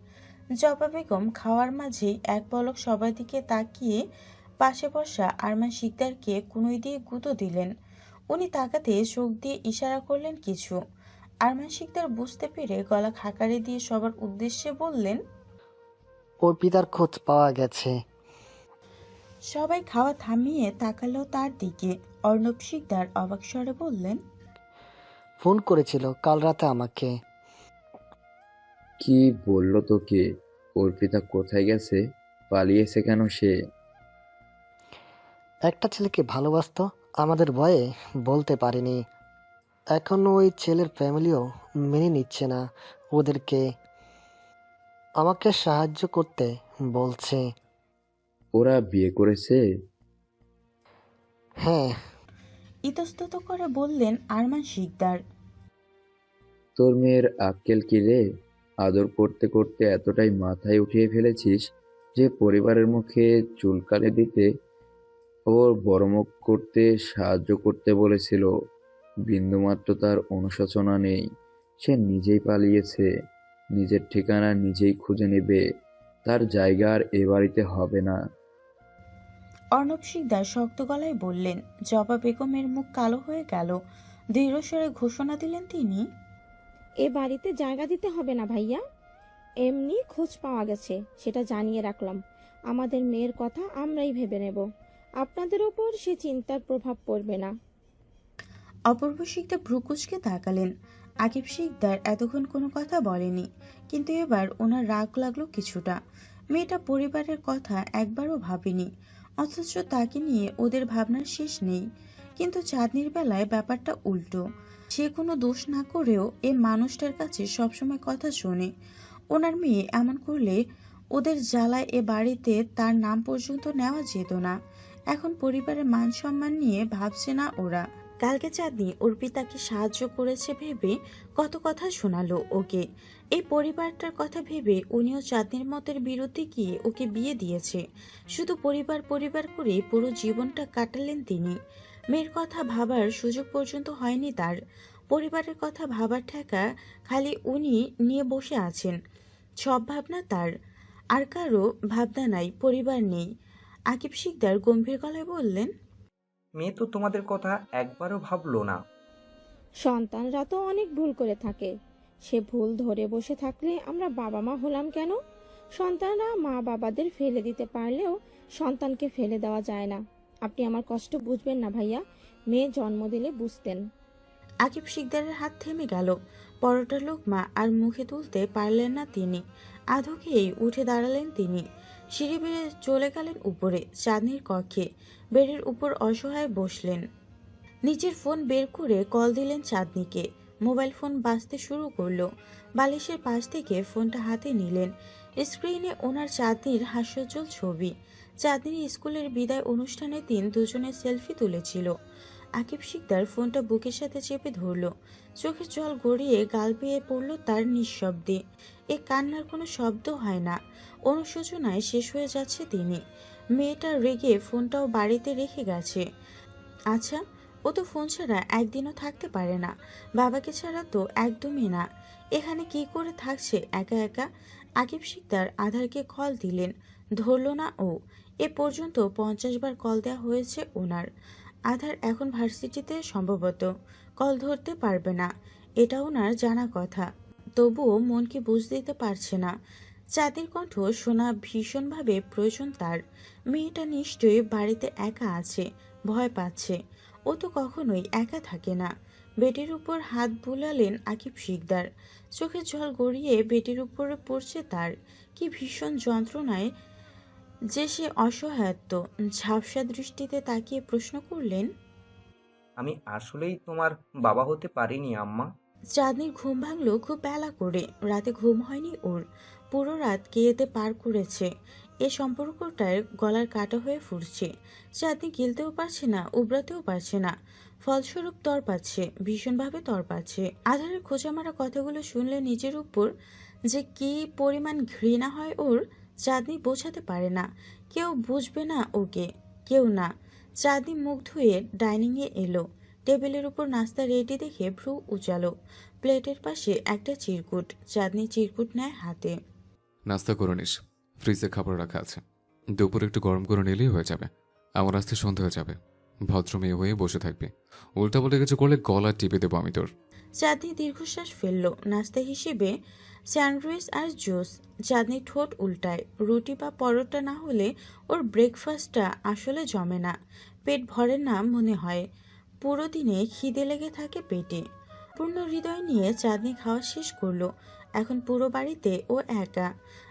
জবা বেগম খাওয়ার মাঝেই এক পলক সবার দিকে তাকিয়ে পাশে বসা আরমান শিকদারকে কুনোই দিয়ে গুঁতো দিলেন। উনি তাকাতে চোখ দিয়ে ইশারা করলেন কিছু। আরমান শিকদার বুঝতে পেরে গলা খাকারি দিয়ে সবার উদ্দেশ্যে বললেন, ওর পিতার খোঁজ পাওয়া গেছে। সবাই খাওয়া থামিয়ে তাকালো তার দিকে। অর্ণব শিকদার অবাক স্বরে বললেন, ফোন করেছিল কাল রাতে আমাকে। কি বললো তোকে? অর্পিতা কোথায় গেছে? পালিয়েছে কেন সে? একটা ছেলেকে ভালোবাসতো, আমাদের ভয়ে বলতে পারিনি। এখন ওই ছেলের ফ্যামিলিও মেনে নিচ্ছে না ওদেরকে। আমাকে সাহায্য করতে বলছে। ওরা বিয়ে করেছে? হ্যাঁ। ইতস্তত করে বললেন আরমান শিকদার। তোর মেয়ের আক্কেল কি রে? আদর করতে করতে এতটাই মাথায় উঠিয়ে ফেলেছিস যে পরিবারের মুখে চুলকানি দিতে ওর বড়মুখ করতে সাহায্য করতে বলেছিল। বিন্দুমাত্র তার অনুশোচনা নেই। সে নিজেই পালিয়েছে, নিজের ঠিকানা নিজেই খুঁজে নেবে। তার জায়গা আর এ বাড়িতে হবে না। অর্ণব শিকদার শক্ত গলায় বললেন। জবা বেগমের মুখ কালো হয়ে গেল। দৃঢ়স্বরে ঘোষণা দিলেন তিনি, এ বাড়িতে জায়গা দিতে হবে না ভাইয়া, এমনি খোঁজ পাওয়া গেছে সেটা জানিয়ে রাখলাম। আমাদের মেয়ের কথা আমরাই ভেবে নেব, আপনাদের ওপর সে চিন্তার প্রভাব পড়বে না। অপূর্ব শিকদার ভ্রুকুচকে তাকালেন। আকিব শিকদার এতক্ষণ কোনো কথা বলেনি, কিন্তু এবার ওনার রাগ লাগলো কিছুটা। মেয়েটা পরিবারের কথা একবারও ভাবেনি, অথচ তাকে নিয়ে ওদের ভাবনার শেষ নেই। কিন্তু চাঁদনির বেলায় ব্যাপারটা উল্টো। সে কোনো দোষ না করেও এ মানুষটার কাছে সবসময় কথা শোনে। ওনার মেয়ে এমন করলে ওদের জ্বালায় এ বাড়িতে তার নাম পর্যন্ত নেওয়া যেত না। এখন পরিবারের মান সম্মান নিয়ে ভাবছে না ওরা। কালকে চাঁদনি অর্পিতাকে সাহায্য করেছে ভেবে কত কথা শোনালো ওকে। এই পরিবারটার কথা ভেবে উনিও চাঁদনির মতের বিরুদ্ধে গিয়ে ওকে বিয়ে দিয়েছে। শুধু পরিবার পরিবার করে পুরো জীবনটা কাটালেন তিনি। মেয়ের কথা ভাবার সুযোগ পর্যন্ত হয়নি তার। পরিবারের কথা ভাবার ঠেকা খালি উনি নিয়ে বসে আছেন। সব ভাবনা তার, আর কারো ভাবনা নাই, পরিবার নেই। আকিব শিকদার গম্ভীর গলায় বললেন, মেয়ে তো তোমাদের কথা একবারও ভাবলো না। সন্তানরা তো অনেক ভুল করে থাকে, সে ভুল ধরে বসে থাকলে আমরা বাবা মা হলাম কেন? সন্তানরা মা বাবাদের ফেলে দিতে পারলেও সন্তানকে ফেলে দেওয়া যায় না। আপনি আমার কষ্ট বুঝবেন না ভাইয়া, মেয়ে জন্ম দিলে বুঝতেন। আকিব শিকদারের হাত থেমে গেল। পরোটার লোকমা আর মুখে তুলতে পারলেন না তিনি। আধোকেই উঠে দাঁড়ালেন তিনি। সিঁড়ি বেয়ে চলে গেলেন উপরে, চাঁদনির কক্ষে। বেডের উপর অসহায় বসলেন। নিজের ফোন বের করে কল দিলেন চাঁদনিকে। মোবাইল ফোন বাজতে শুরু করলো। বালিশের পাশ থেকে ফোনটা হাতে নিলেন। স্ক্রিনে ওনার চাঁদনির হাস্যোজ্জ্বল ছবি। চাঁদনির স্কুলের বিদায় অনুষ্ঠানের দিন দুজনে সেলফি তুলেছিল। আকিব শিকদার ফোনটা বুকের সাথে চেপে ধরল। চোখের জল গড়িয়ে গাল বেয়ে পড়ল তার নিঃশব্দে। এ কান্নার কোনো শব্দ হয় না। অনুশোচনায় শেষ হয়ে যাচ্ছে তিনি। মেয়েটা রেগে ফোনটাও বাড়িতে রেখে গেছে। আচ্ছা, ও তো ফোন ছাড়া একদিনও থাকতে পারে না। বাবাকে ছাড়া তো একদমই না। এখানে কি করে থাকছে একা একা? আকিব শিকদার আধারকে কল দিলেন, ধরল না ও। এ পর্যন্ত 50 বার কল দেওয়া হয়েছে ওনার। আধার এখন ভার্সিটিতে, সম্ভবত কল ধরতে পারবে না, এটা ওনার জানা কথা। তবুও মনকে বুঝ দিতে পারছে না। চাঁদের কণ্ঠ শোনা ভীষণভাবে প্রয়োজন তার। মেয়েটা নিশ্চয়ই বাড়িতে একা আছে, ভয় পাচ্ছে। ও তো কখনোই একা থাকে না। বেডের উপর হাত বুলালেন আকিব শিকদার। চোখের জল গড়িয়ে বেডের উপরে পড়ছে তার। কি ভীষণ যন্ত্রণায় যে সে অসহায়ত্ব। ঝাপসা দৃষ্টিতে তাকিয়ে প্রশ্ন করলেন, আমি আসলেই তোমার বাবা হতে পারিনি আম্মা। চাঁদনির ঘুম ভাঙল খুব বেলা করে। রাতে ঘুম হয়নি ওর। পুরো রাত কেঁদে পার করেছে। এ সম্পর্কটার গলার কাটা হয়ে ফুটছে। চাঁদনি গিলতেও পারছে না, উবরাতেও পারছে না। ফলস্বরূপ তড়পাচ্ছে, ভীষণভাবে তড়পাচ্ছে। আধারের খোঁচা মারা কথাগুলো শুনলে নিজের উপর যে কি পরিমাণ ঘৃণা হয় ওর, চাঁদনি বোঝাতে পারে না। কেউ বুঝবে না ওকে, কেউ না। চাঁদনি মুখ ধুয়ে ডাইনিংয়ে এলো। টেবিলের উপর নাস্তা রেডি দেখে ভ্রু উচালো। প্লেটের পাশে একটা চিরকুট। চাঁদনি চিরকুট নেয় হাতে। নাস্তা করে নিস, ফ্রিজে খাবার রাখা আছে। দুপুরে একটু গরম করে নিলেই হয়ে যাবে। আমার আসতে সন্ধ্যা হয়ে যাবে। ভদ্র মেয়ে হয়ে বসে থাকবি। উল্টাপাল্টা কিছু করলে গলা টিপে দেবো আমি তোর। চাঁদনি দীর্ঘশ্বাস ফেলল। নাস্তা হিসেবে স্যান্ডউইচ আর জুস। চাঁদনি ঠোঁট উল্টায়। রুটি বা পরোটা না হলে ওর ব্রেকফাস্টটা আসলে জমে না। পেট ভরে না মনে হয়। পুরো দিনে খিদে লেগে থাকে পেটে। পূর্ণ হৃদয় নিয়ে চাঁদনি খাওয়া শেষ করলো। এখন পুরো বাড়িতে ও একা।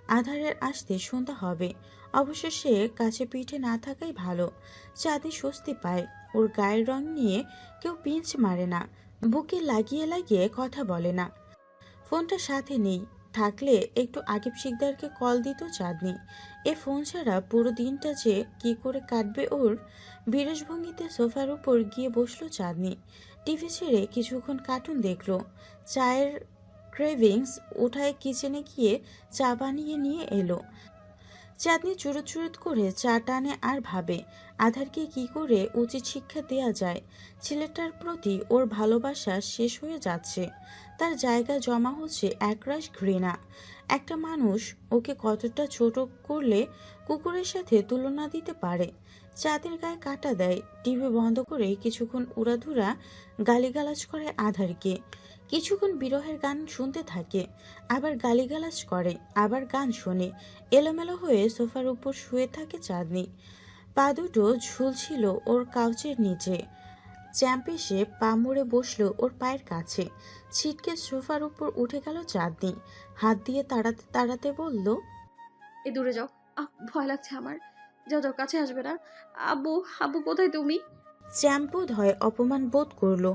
আধারের আসতে সন্ধ্যা হবে। অবশ্য সে কাছে পিঠে না থাকাই ভালো। চাঁদনি স্বস্তি পায়। ওর গায়ের রং নিয়ে কেউ পিঞ্চ মারে না, বুকে লাগিয়ে লাগিয়ে কথা বলে না। ফোনটা সাথে নেই, থাকলে একটু আকিব শিকদারকে কল দিত চাঁদনি। এ ফোন ছাড়া পুরো দিনটা যে কি করে কাটবে ওর। বিরস ভঙ্গিতে সোফার উপর গিয়ে বসলো চাঁদনি। টিভি ছেড়ে কিছুক্ষণ কার্টুন দেখলো। চায়ের ক্রেভিংস উঠায় কিচেনে গিয়ে চা বানিয়ে নিয়ে এলো। চাঁদনি চুরুত চুরুত করে চা টানে আর ভাবে আধারকে কি করে উচিত শিক্ষা দেয়া যায়। ছেলেটার প্রতি ওর ভালোবাসা শেষ হয়ে যাচ্ছে। তার জায়গা জমা হচ্ছে একরাশ ঘৃণা। একটা মানুষ ওকে কতটা ছোট করলে কুকুরের সাথে তুলনা দিতে পারে। চাঁদের গায়ে কাটা দেয়। টিভি বন্ধ করে কিছুক্ষণ উড়াধুরা গালিগালাজ করে আধারকে। কিছুক্ষণ বিরহের গান শুনতে থাকে, আবার গালিগালাজ করে, আবার গান শোনে। এলোমেলো হয়ে সোফার উপর শুয়ে থাকে চাঁদনি। পা দুটো ঝুলছিল ওর কাউচের নিচে। চ্যাম্প এসে পা মুড়ে বসলো ওর পায়ের কাছে। ছিটকে সোফার উপর উঠে গেল চাঁদনি। হাত দিয়ে তাড়াতে তাড়াতে বলল, এ দূরে যাও, ভয় লাগছে আমার। যাও যাও, কাছে আসবে না। আব্বু, আব্বু কোথায় তুমি? চ্যাম্প বোধ হয় অপমান বোধ করলো।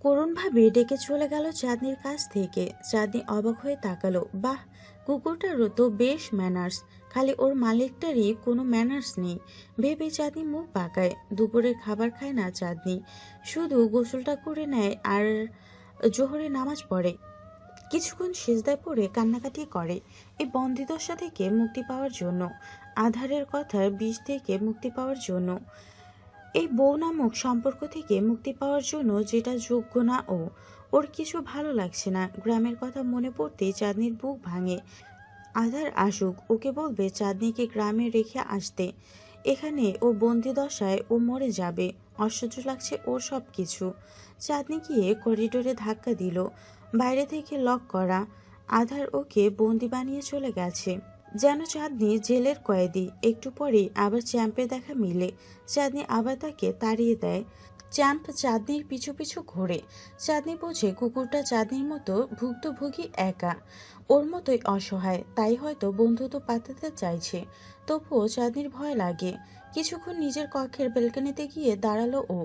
করুণভাবে ডেকে চলে গেল চাঁদনির কাছ থেকে। চাঁদনি অবাক হয়ে তাকালো। বাহ, কুকুরটারও তো বেশ ম্যানার্স, খালি ওর মালিকটারই কোনো ম্যানার্স নেই ভেবে চাঁদনি মুখ পাকায়। দুপুরের খাবার খায় না চাঁদনি, শুধু গোসলটা করে নেয় আর জোহরে নামাজ পড়ে। কিছুক্ষণ সিজদায় পড়ে কান্নাকাটি করে এই বন্দিদশা থেকে মুক্তি পাওয়ার জন্য, আধারের কথার বিষ থেকে মুক্তি পাওয়ার জন্য, এই বউ নামক সম্পর্ক থেকে মুক্তি পাওয়ার জন্য, যেটা যোগ্য না ও। ওর কিছু ভালো লাগছে না। গ্রামের কথা মনে পড়তেই চাঁদনির বুক ভাঙে। আধার আসুক, ওকে বলবে চাঁদনিকে গ্রামে রেখে আসতে। এখানে ও বন্দি দশায় ও মরে যাবে। অসহ্য লাগছে ওর সব কিছু। চাঁদনি গিয়ে করিডোরে ধাক্কা দিল। বাইরে থেকে লক করা। আধার ওকে বন্দি বানিয়ে চলে গেছে। যেন চাঁদনি জেলের কয়েদি। একটু পরেই আবার চ্যাম্পের দেখা মিলে। চাঁদনি আবার তাকে তাড়িয়ে দেয়। চ্যাম্প চাঁদনির পিছু পিছু ঘোরে। চাঁদনি বোঝে কুকুরটা চাঁদনির মতো ভুক্তভোগী, একা, ওর মতোই অসহায়, তাই হয়তো বন্ধুত্ব পাতাতে চাইছে। তবুও চাঁদনির ভয় লাগে। কিছুক্ষণ নিজের কক্ষের বেলকনিতে গিয়ে দাঁড়ালো ও।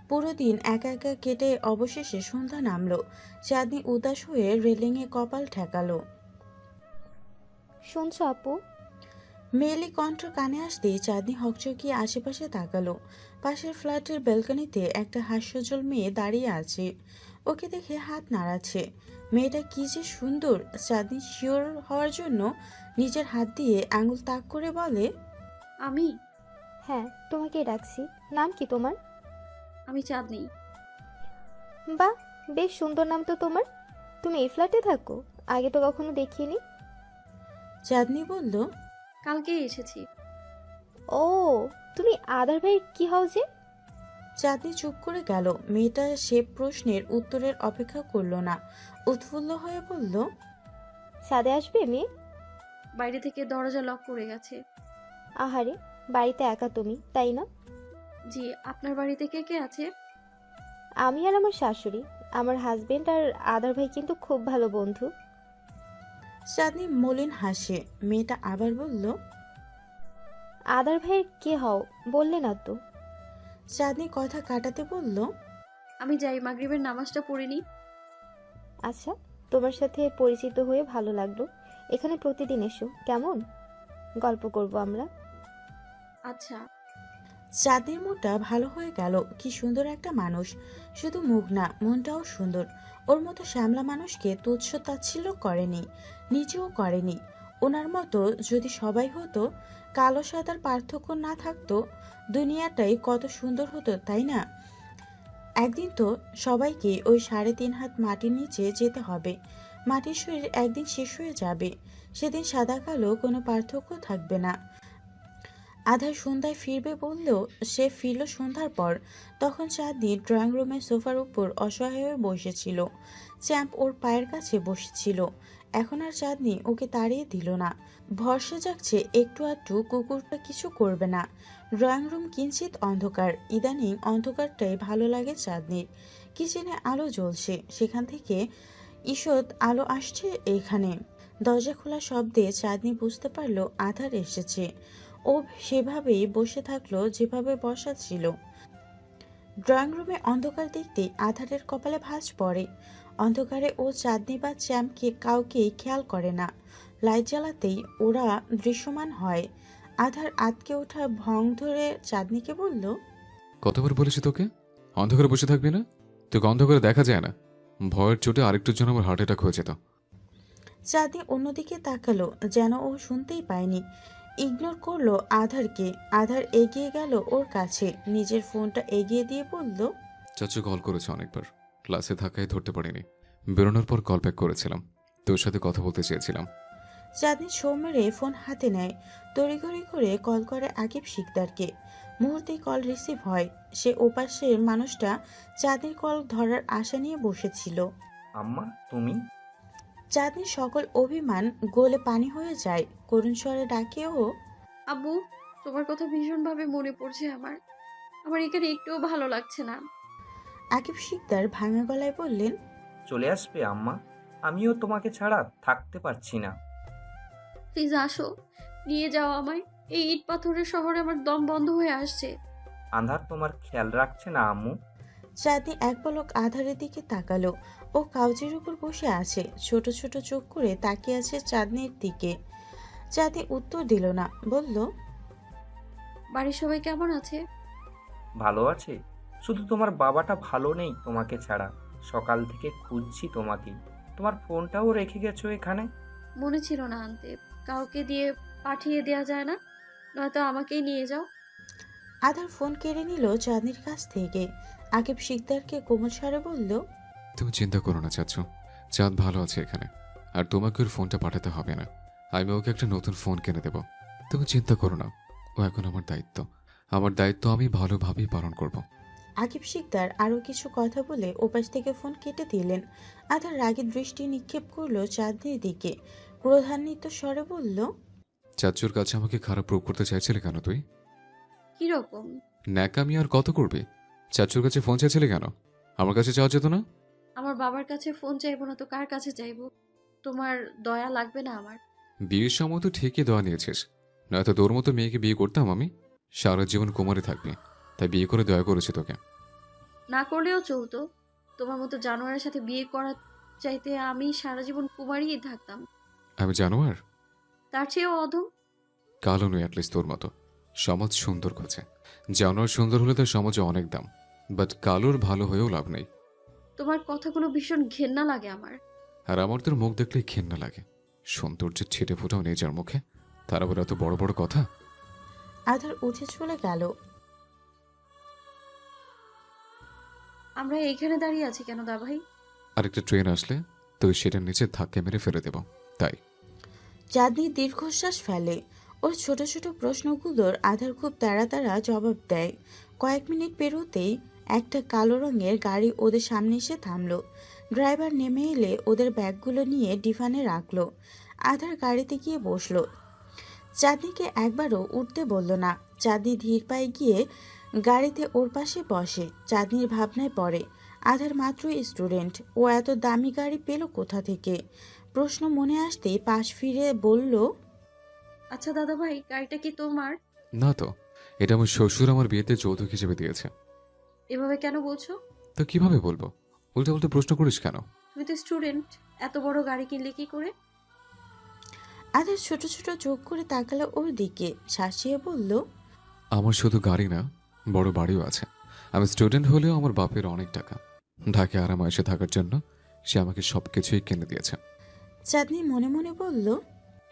পুরো দিন একা একা কেটে অবশেষে সন্ধ্যা নামলো। চাঁদনি উদাস হয়ে রেলিংয়ে কপাল ঠেকালো। শুনছো আপু? মেয়েলি কণ্ঠ কানে আসতেই চাঁদনি হকচকিয়ে আশেপাশে তাকালো। পাশের ফ্ল্যাটের ব্যালকনিতে একটা হাস্যজ্জ্বল মেয়ে দাঁড়িয়ে আছে। ওকে দেখে হাত নাড়াচ্ছে। মেয়েটা কি যে সুন্দর! চাঁদনি শিওর হওয়ার জন্য নিজের হাত দিয়ে আঙুল তাক করে বলে, আমি? হ্যাঁ, তোমাকেই ডাকছি। নাম কি তোমার? আমি চাঁদনি। বাহ, বেশ সুন্দর নাম তো তোমার। তুমি এই ফ্ল্যাটে থাকো? আগে তো কখনো দেখিনি। চাঁদনি বলল, কালকে এসেছি। ও, তুমি আদার ভাইয়ের কি হাউজে? চাঁদনি চুপ করে গেল। মেয়েটা সে প্রশ্নের উত্তরের অপেক্ষা করলো না। উৎফুল্ল হয়ে বলল, ছাদে আসবে মেয়ে? বাইরে থেকে দরজা লক করে গেছে। আহারে, বাড়িতে একা তুমি, তাই না? জি, আপনার বাড়িতে কে কে আছে? আমি আর আমার শাশুড়ি। আমার হাজবেন্ড আর আদার ভাই কিন্তু খুব ভালো বন্ধু। চাঁদনি মলিন হাসে। মেয়েটা আবার বলল, আদার ভাইয়ের কে হও বললে না তো? চাঁদনি কথা কাটাতে বলল, আমি যাই, মাগরিবের নামাজটা পড়িনি। আচ্ছা, তোমার সাথে পরিচিত হয়ে ভালো লাগলো। এখানে প্রতিদিন এসো, কেমন? গল্প করব আমরা। আচ্ছা। চাঁদনির মনটা ভালো হয়ে গেল। কি সুন্দর একটা মানুষ! শুধু মুখ না, মনটাও সুন্দর। ওর মতো শ্যামলা মানুষকে তুচ্ছ তাচ্ছিল্য করেনি, নিজেও করেনি। ওনার মতো যদি সবাই হতো, কালো সাদার পার্থক্য না থাকতো, দুনিয়াটাই কত সুন্দর হতো, তাই না? একদিন তো সবাইকে ওই 3.5 হাত মাটির নিচে যেতে হবে। মাটির শরীর একদিন শেষ হয়ে যাবে। সেদিন সাদা কালো কোনো পার্থক্য থাকবে না। আধার সন্ধ্যায় ফিরবে বললেও সে ফিরল সন্ধ্যার পর। তখন চাঁদনি ড্রয়িং রুমের সোফার উপর অসহায় হয়ে বসেছিল। চ্যাম্প ওর পায়ের কাছে বসেছিল। এখন আর চাঁদনি ওকে তাড়িয়ে দিল না। ভরসা জাগছে একটু আধটু কুকুরটা কিছু করবে না। ড্রয়িং রুম কিঞ্চিত অন্ধকার। ইদানিং অন্ধকারটাই ভালো লাগে চাঁদনির। কিচেনে আলো জ্বলছে, সেখান থেকে ঈষৎ আলো আসছে এখানে। দরজা খোলা শব্দে চাঁদনি বুঝতে পারল আধার এসেছে। ও সেভাবেই বসে থাকলো যেভাবে বসা ছিল। ড্রয়িং রুমে অন্ধকার দেখতেই আধারের কপালে ভাঁজ পড়ে। অন্ধকারে ও চাঁদনি বা চ্যাম্পকে কাউকেই খেয়াল করে না। লাইট জ্বালাতেই ওরা দৃশ্যমান হয়। আধার আতকে ওঠা ভং ধরে চাঁদনিকে বলল, কতবার বলেছি তোকে অন্ধকারে বসে থাকবি না? তোকে অন্ধকারে দেখা যায় না। ভয়ের চোটে আরেকটুর জন্য আমার হার্ট অ্যাটাক হয়ে যেত। চাঁদনি অন্যদিকে তাকালো, যেন ও শুনতেই পায়নি। ইগনোর করলো আধারকে। আধার এগিয়ে গেল ওর কাছে, নিজের ফোনটা এগিয়ে দিয়ে বলল, চাচু কল করেছে অনেকবার, ক্লাসে থাকায় ধরতে পারিনি। বেরোনোর পর কল ব্যাক করেছিলাম, তোর সাথে কথা বলতে চেয়েছিলাম। চাঁদনি ছো মেরে ফোন হাতে নেয়। তড়িঘড়ি করে কল করে আকিব শিকদারকে। মুহূর্তেই কল রিসিভ হয়। সে ওপাশের মানুষটা চাঁদনির কল ধরার আশা নিয়ে বসেছিল। আম্মা, তুমি? চাঁদনির সকল অভিমান গলে পানি হয়ে যায়। করুণ স্বরে ডাকে ও, আব্বু, তোমার কথা ভীষণভাবে মনে পড়ছে আমার। আমার এখানে একটুও ভালো লাগছে না। আকিব শিকদার ভাঙা গলায় বললেন, চলে আসবে আম্মা, আমিও তোমাকে ছাড়া থাকতে পারছি না। প্লিজ আসো, নিয়ে যাও আমায়। এই ইট পাথরের শহরে আমার দম বন্ধ হয়ে আসছে। আন্ধার তোমার খেয়াল রাখছে না আম্মু? চাঁদনি এক পলক আধারের দিকে তাকালো। ও কাউচের উপর বসে আছে, ছোট ছোট চোখ করে তাকিয়ে আছে চাঁদনির দিকে। চাঁদনি উত্তর দিল না, বলল, বাড়ির সবাই কেমন আছে? ভালো আছে, শুধু তোমার বাবাটা ভালো নেই তোমাকে ছাড়া। সকাল থেকে খুঁজছি তোমাকে, তোমার ফোনটাও রেখে গেছো এখানে। মনে ছিল না আনতে, কাউকে দিয়ে পাঠিয়ে দেয়া যায় না? নয়তো আমাকেই নিয়ে যাও। আধার ফোন কেড়ে নিল চাঁদনির কাছ থেকে। আকিব শিকদারকে কোমল স্বরে বলল, তুমি চিন্তা করো না চাচু, চাঁদ ভালো আছে এখানে, আর তোমাকে ওর ফোনটা পাঠাতে হবে না। আমি ওকে একটা নতুন ফোন কিনে দেব। তুমি চিন্তা করো না, ও এখন আমার দায়িত্ব। আমার দায়িত্ব আমি ভালোভাবেই পালন করব। আকিব শিকদার আরও কিছু কথা বলে ওপাশ থেকে ফোন কেটে দিলেন। আধার রাগের দৃষ্টি নিক্ষেপ করলো চাঁদনির দিকে, ক্রোধান্বিত স্বরে বলল, চাচুর কাছে আমাকে খারাপ প্রুভ করতে চাইছিলে কেন তুই? কিরকম? ন্যাকামি আর কত করবি? চাচুর কাছে ফোন চাইছিলে কেন? আমার কাছে চাওয়া যেত না? আমার বাবার কাছে ফোন চাইবো না তো কার কাছে চাইবো? তোমার দয়া লাগবে না আমার? বিয়ের সময় তো ঠিকই দেওয়া নিয়েছিস, নয়তো তোর মতো মেয়েকে বিয়ে করতাম আমি? সারা জীবন কুমারী থাকবি, তাই বিয়ে করে দয়া করেছি তোকে। না করলেও চলতো। তোমার মতো জানোয়ারের সাথে বিয়ে করার চাইতে আমি সারা জীবন কুমারীই থাকতাম। আমি জানোয়ার? তার চেয়েও অধম। কালো নই অ্যাটলিস্ট তোর মতো। সমাজ সুন্দর খোঁজে, জানোয়ার সুন্দর হলে তার সমাজে অনেক দাম, বাট কালোর ভালো হয়েও লাভ নেই। তোমার কথাগুলো ভীষণ ঘেন্না লাগে আমার। আর আমার তোর মুখ দেখলেই ঘেন্না লাগে। সৌন্দর্যের ছিটে ফোটাও নেই যার মুখে, তার আবার এত বড় বড় কথা। আধার উঠে চলে গেল। আমরা এইখানে দাঁড়িয়ে আছি কেন দা ভাই? আরেকটা ট্রেন আসলে তুই সেটার নিচে ধাক্কা মেরে ফেলে দেব, তাই। চাঁদনি দীর্ঘশ্বাস ফেলে। ওর ছোট ছোট প্রশ্নগুলোর আধার খুব তাড়া তাড়া জবাব দেয়। কয়েক মিনিট পেরোতেই একটা কালো রঙের গাড়ি ওদের সামনে এসে থামলো। ড্রাইভার নেমে এলে ওদের ব্যাগগুলো নিয়ে ডিফানে রাখলো। আধার গাড়িতে গিয়ে বসলো। চাঁদনিকে একবারও উঠতে বলল না। চাঁদনি ধীর পায়ে গিয়ে গাড়িতে ওর পাশে বসে। চাঁদনির ভাবনায় পড়ে, আধার মাত্রই স্টুডেন্ট, ও এত দামি গাড়ি পেল কোথা থেকে? প্রশ্ন মনে আসতেই পাশ ফিরে বলল, আচ্ছা দাদা ভাই, গাড়িটা কি তোমার? না তো, এটা আমার শ্বশুর আমার বিয়েতে যৌতুক হিসেবে দিয়েছে। এভাবে কেন বলছো? তো কিভাবে বলবো? উল্টো উল্টো প্রশ্ন করিস কেন? তুমি তো স্টুডেন্ট, এত বড় গাড়ি কিনলে কি করে? আধার ছোট ছোট চোখ করে তাকালো ওর দিকে, শাসিয়ে বলল, আমার শুধু গাড়ি না, বড় বাড়িও আছে। আমি স্টুডেন্ট হলেও আমার বাপের অনেক টাকা। ঢাকায় আরামায়েশে থাকার জন্য সে আমাকে সবকিছুই কিনে দিয়েছে। চাঁদনি মনে মনে বলল,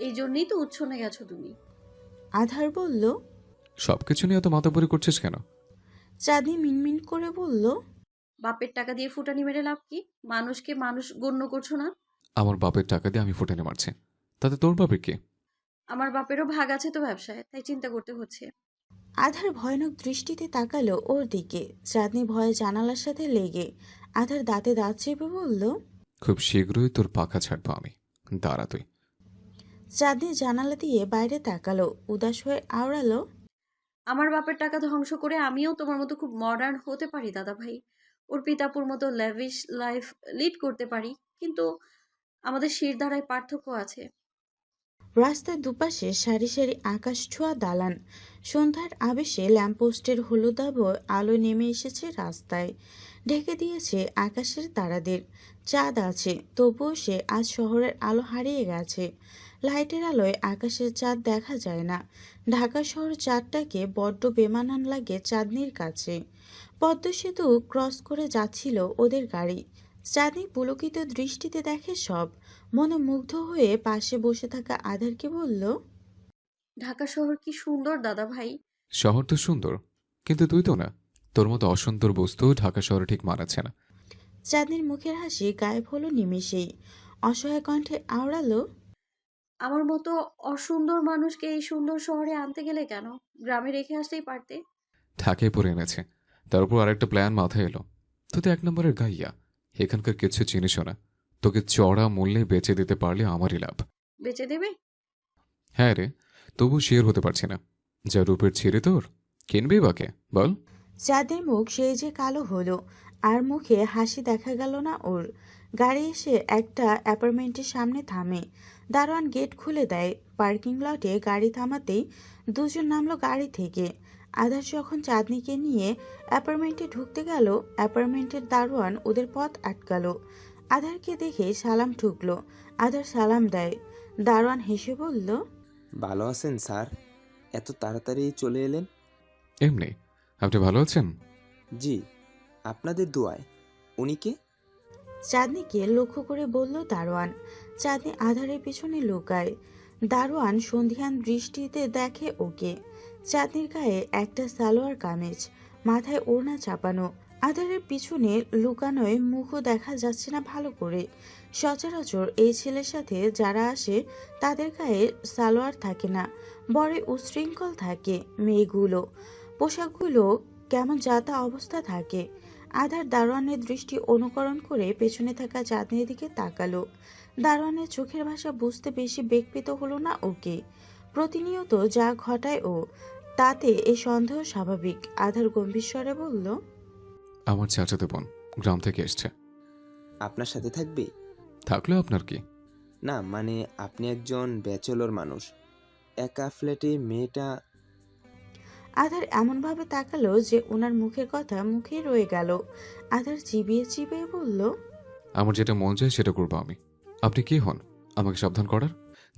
এই জন্যই তো উচ্ছনে গেছো তুমি। আধার বলল, সবকিছু নিয়ে এত মাতাবরি করছিস কেন? চাঁদনি মিনমিন করে বলল, বাপের টাকা দিয়ে ফুটানি মেরে লাভ কি? মানুষকে মানুষ গণ্য করছো না? আমার বাপের টাকা দিয়ে আমি ফুটানি মারছি, তাতে তোর বাপের কি? আমার বাপেরও ভাগ আছে তো ব্যবসায়, তাই চিন্তা করতে হচ্ছে। আধার ভয়ানক দৃষ্টিতে তাকালো ওর দিকে। চাঁদনি ভয়ে জানালার সাথে লেগে আধার দাঁতে দাঁত চেপে বলল, খুব শীঘ্রই তোর পাখা ছাড়বো আমি, দাঁড়া তুই। চাঁদনি জানালা দিয়ে বাইরে তাকালো, উদাস হয়ে আওড়ালো, আমার বাপের টাকা ধ্বংস করে আমিও তোমার মতো খুব মডার্ন হতে পারি দাদা ভাই। ওর পিতাপুর মতো ল্যাভিশ লাইফ লিড করতে পারি, কিন্তু আমাদের শিরদাঁড়ায় পার্থক্য আছে। রাস্তার দুপাশে সারি সারি আকাশ ছোঁয়া দালান। সন্ধ্যার আবেশে ল্যাম্পপোস্টের হলুদাভ আলো নেমে এসেছে রাস্তায়, ঢেকে দিয়েছে আকাশের তারাদের। চাঁদ আছে, তবুও সে আজ শহরের আলো হারিয়ে গেছে। লাইটের আলোয় আকাশের চাঁদ দেখা যায় না। ঢাকা শহর চাঁদটাকে বড্ড বেমানান লাগে চাঁদনির কাছে। পদ্ম সেতু ক্রস করে যাচ্ছিল ওদের গাড়ি। চাঁদনি পুলকিত দৃষ্টিতে দেখে সব। মনোমুগ্ধ হয়ে পাশে বসে থাকা আধারকে বলল, ঢাকা শহর কি সুন্দর দাদা ভাই। শহর তো সুন্দর, কিন্তু তুই তো না। তোর মতো অসুন্দর বস্তু ঢাকা শহরে ঠিক মানাচ্ছে না। চাঁদনির মুখের হাসি গায়েব হলো নিমেষেই। অসহায় কণ্ঠে আওড়ালো, আমার মতো অসুন্দর মানুষকে এই সুন্দর শহরে আনতে গেলে কেন? গ্রামে রেখে আসতেই পারতে। ঢাকায় পড়ে এনেছে, তার উপর আরেকটা প্ল্যান মাথায় এলো। তুই তো এক নম্বরের গাইয়া, এখানকার কিছু চিনিসও না। তোকে চড়া মূল্যে বেচে দিতে পারলে আমারই লাভ। বেচে দেবে? হ্যাঁ রে, তবু শেয়ার হতে পারছি না। যা রূপের ছিঁড়ে তোর, কিনবি বাকে বল? চাঁদের মুখ সেই যে কালো হলো, আর মুখে হাসি দেখা গেল না ওর। গাড়ি এসে একটা অ্যাপার্টমেন্টের সামনে থামে। দারোয়ান গেট খুলে দেয়। পার্কিং লটে গাড়ি থামাতেই দুজন নামলো গাড়ি থেকে। আধার যখন চাঁদনিকে নিয়ে অ্যাপার্টমেন্টে ঢুকতে গেল, অ্যাপার্টমেন্টের দারোয়ান ওদের পথ আটকালো। আধারকে দেখে সালাম ঠুকলো। আধার সালাম দেয়। দারোয়ান হেসে বলল, ভালো আছেন স্যার? এত তাড়াতাড়ি চলে এলেন? এমনি। আপনি ভালো আছেন? জি, আপনাদের দোয়ায়। উনি কে? চাঁদনিকে লক্ষ্য করে বলল দারোয়ান। চাঁদনি আধারের পিছনে লুকায়। দারোয়ান সন্ধিয়ান দৃষ্টিতে দেখে ওকে। চাঁদনির গায়ে একটা সালোয়ার কামিজ, মাথায় ওড়না চাপানো। আধারের পিছনে লুকানোয় মুখও দেখা যাচ্ছে না ভালো করে। সচরাচর এই ছেলের সাথে যারা আসে তাদের গায়ে সালোয়ার থাকে না, বড় উশৃঙ্খল থাকে। মেয়েগুলো পোশাকগুলো কেমন যাতা অবস্থা থাকে। আধার দারোয়ানের দৃষ্টি অনুকরণ করে পেছনে থাকা চাঁদনির দিকে তাকালো। দারোয়ানের চোখের ভাষা বুঝতে বেশি বেগপিত হলো না ওকে। প্রতিনিয়ত যা ঘটায় ও, তাতে এ সন্দেহ স্বাভাবিক। আধার গম্ভীর স্বরে বলল, আমার চাচাতো বোন গ্রাম থেকে এসছে। আপনার সাথে থাকবে? থাকলেও আপনার কি? না মানে আপনি একজন ব্যাচেলর মানুষ, একা ফ্ল্যাটে মেয়েটা। আধার এমনভাবে তাকালো যে ওনার মুখের কথা মুখে রয়ে গেল। আধার চিবিয়ে চিবিয়ে বলল, আমার যেটা মন চায় সেটা করবো আমি। আপনি কি হন আমাকে সাবধান করার?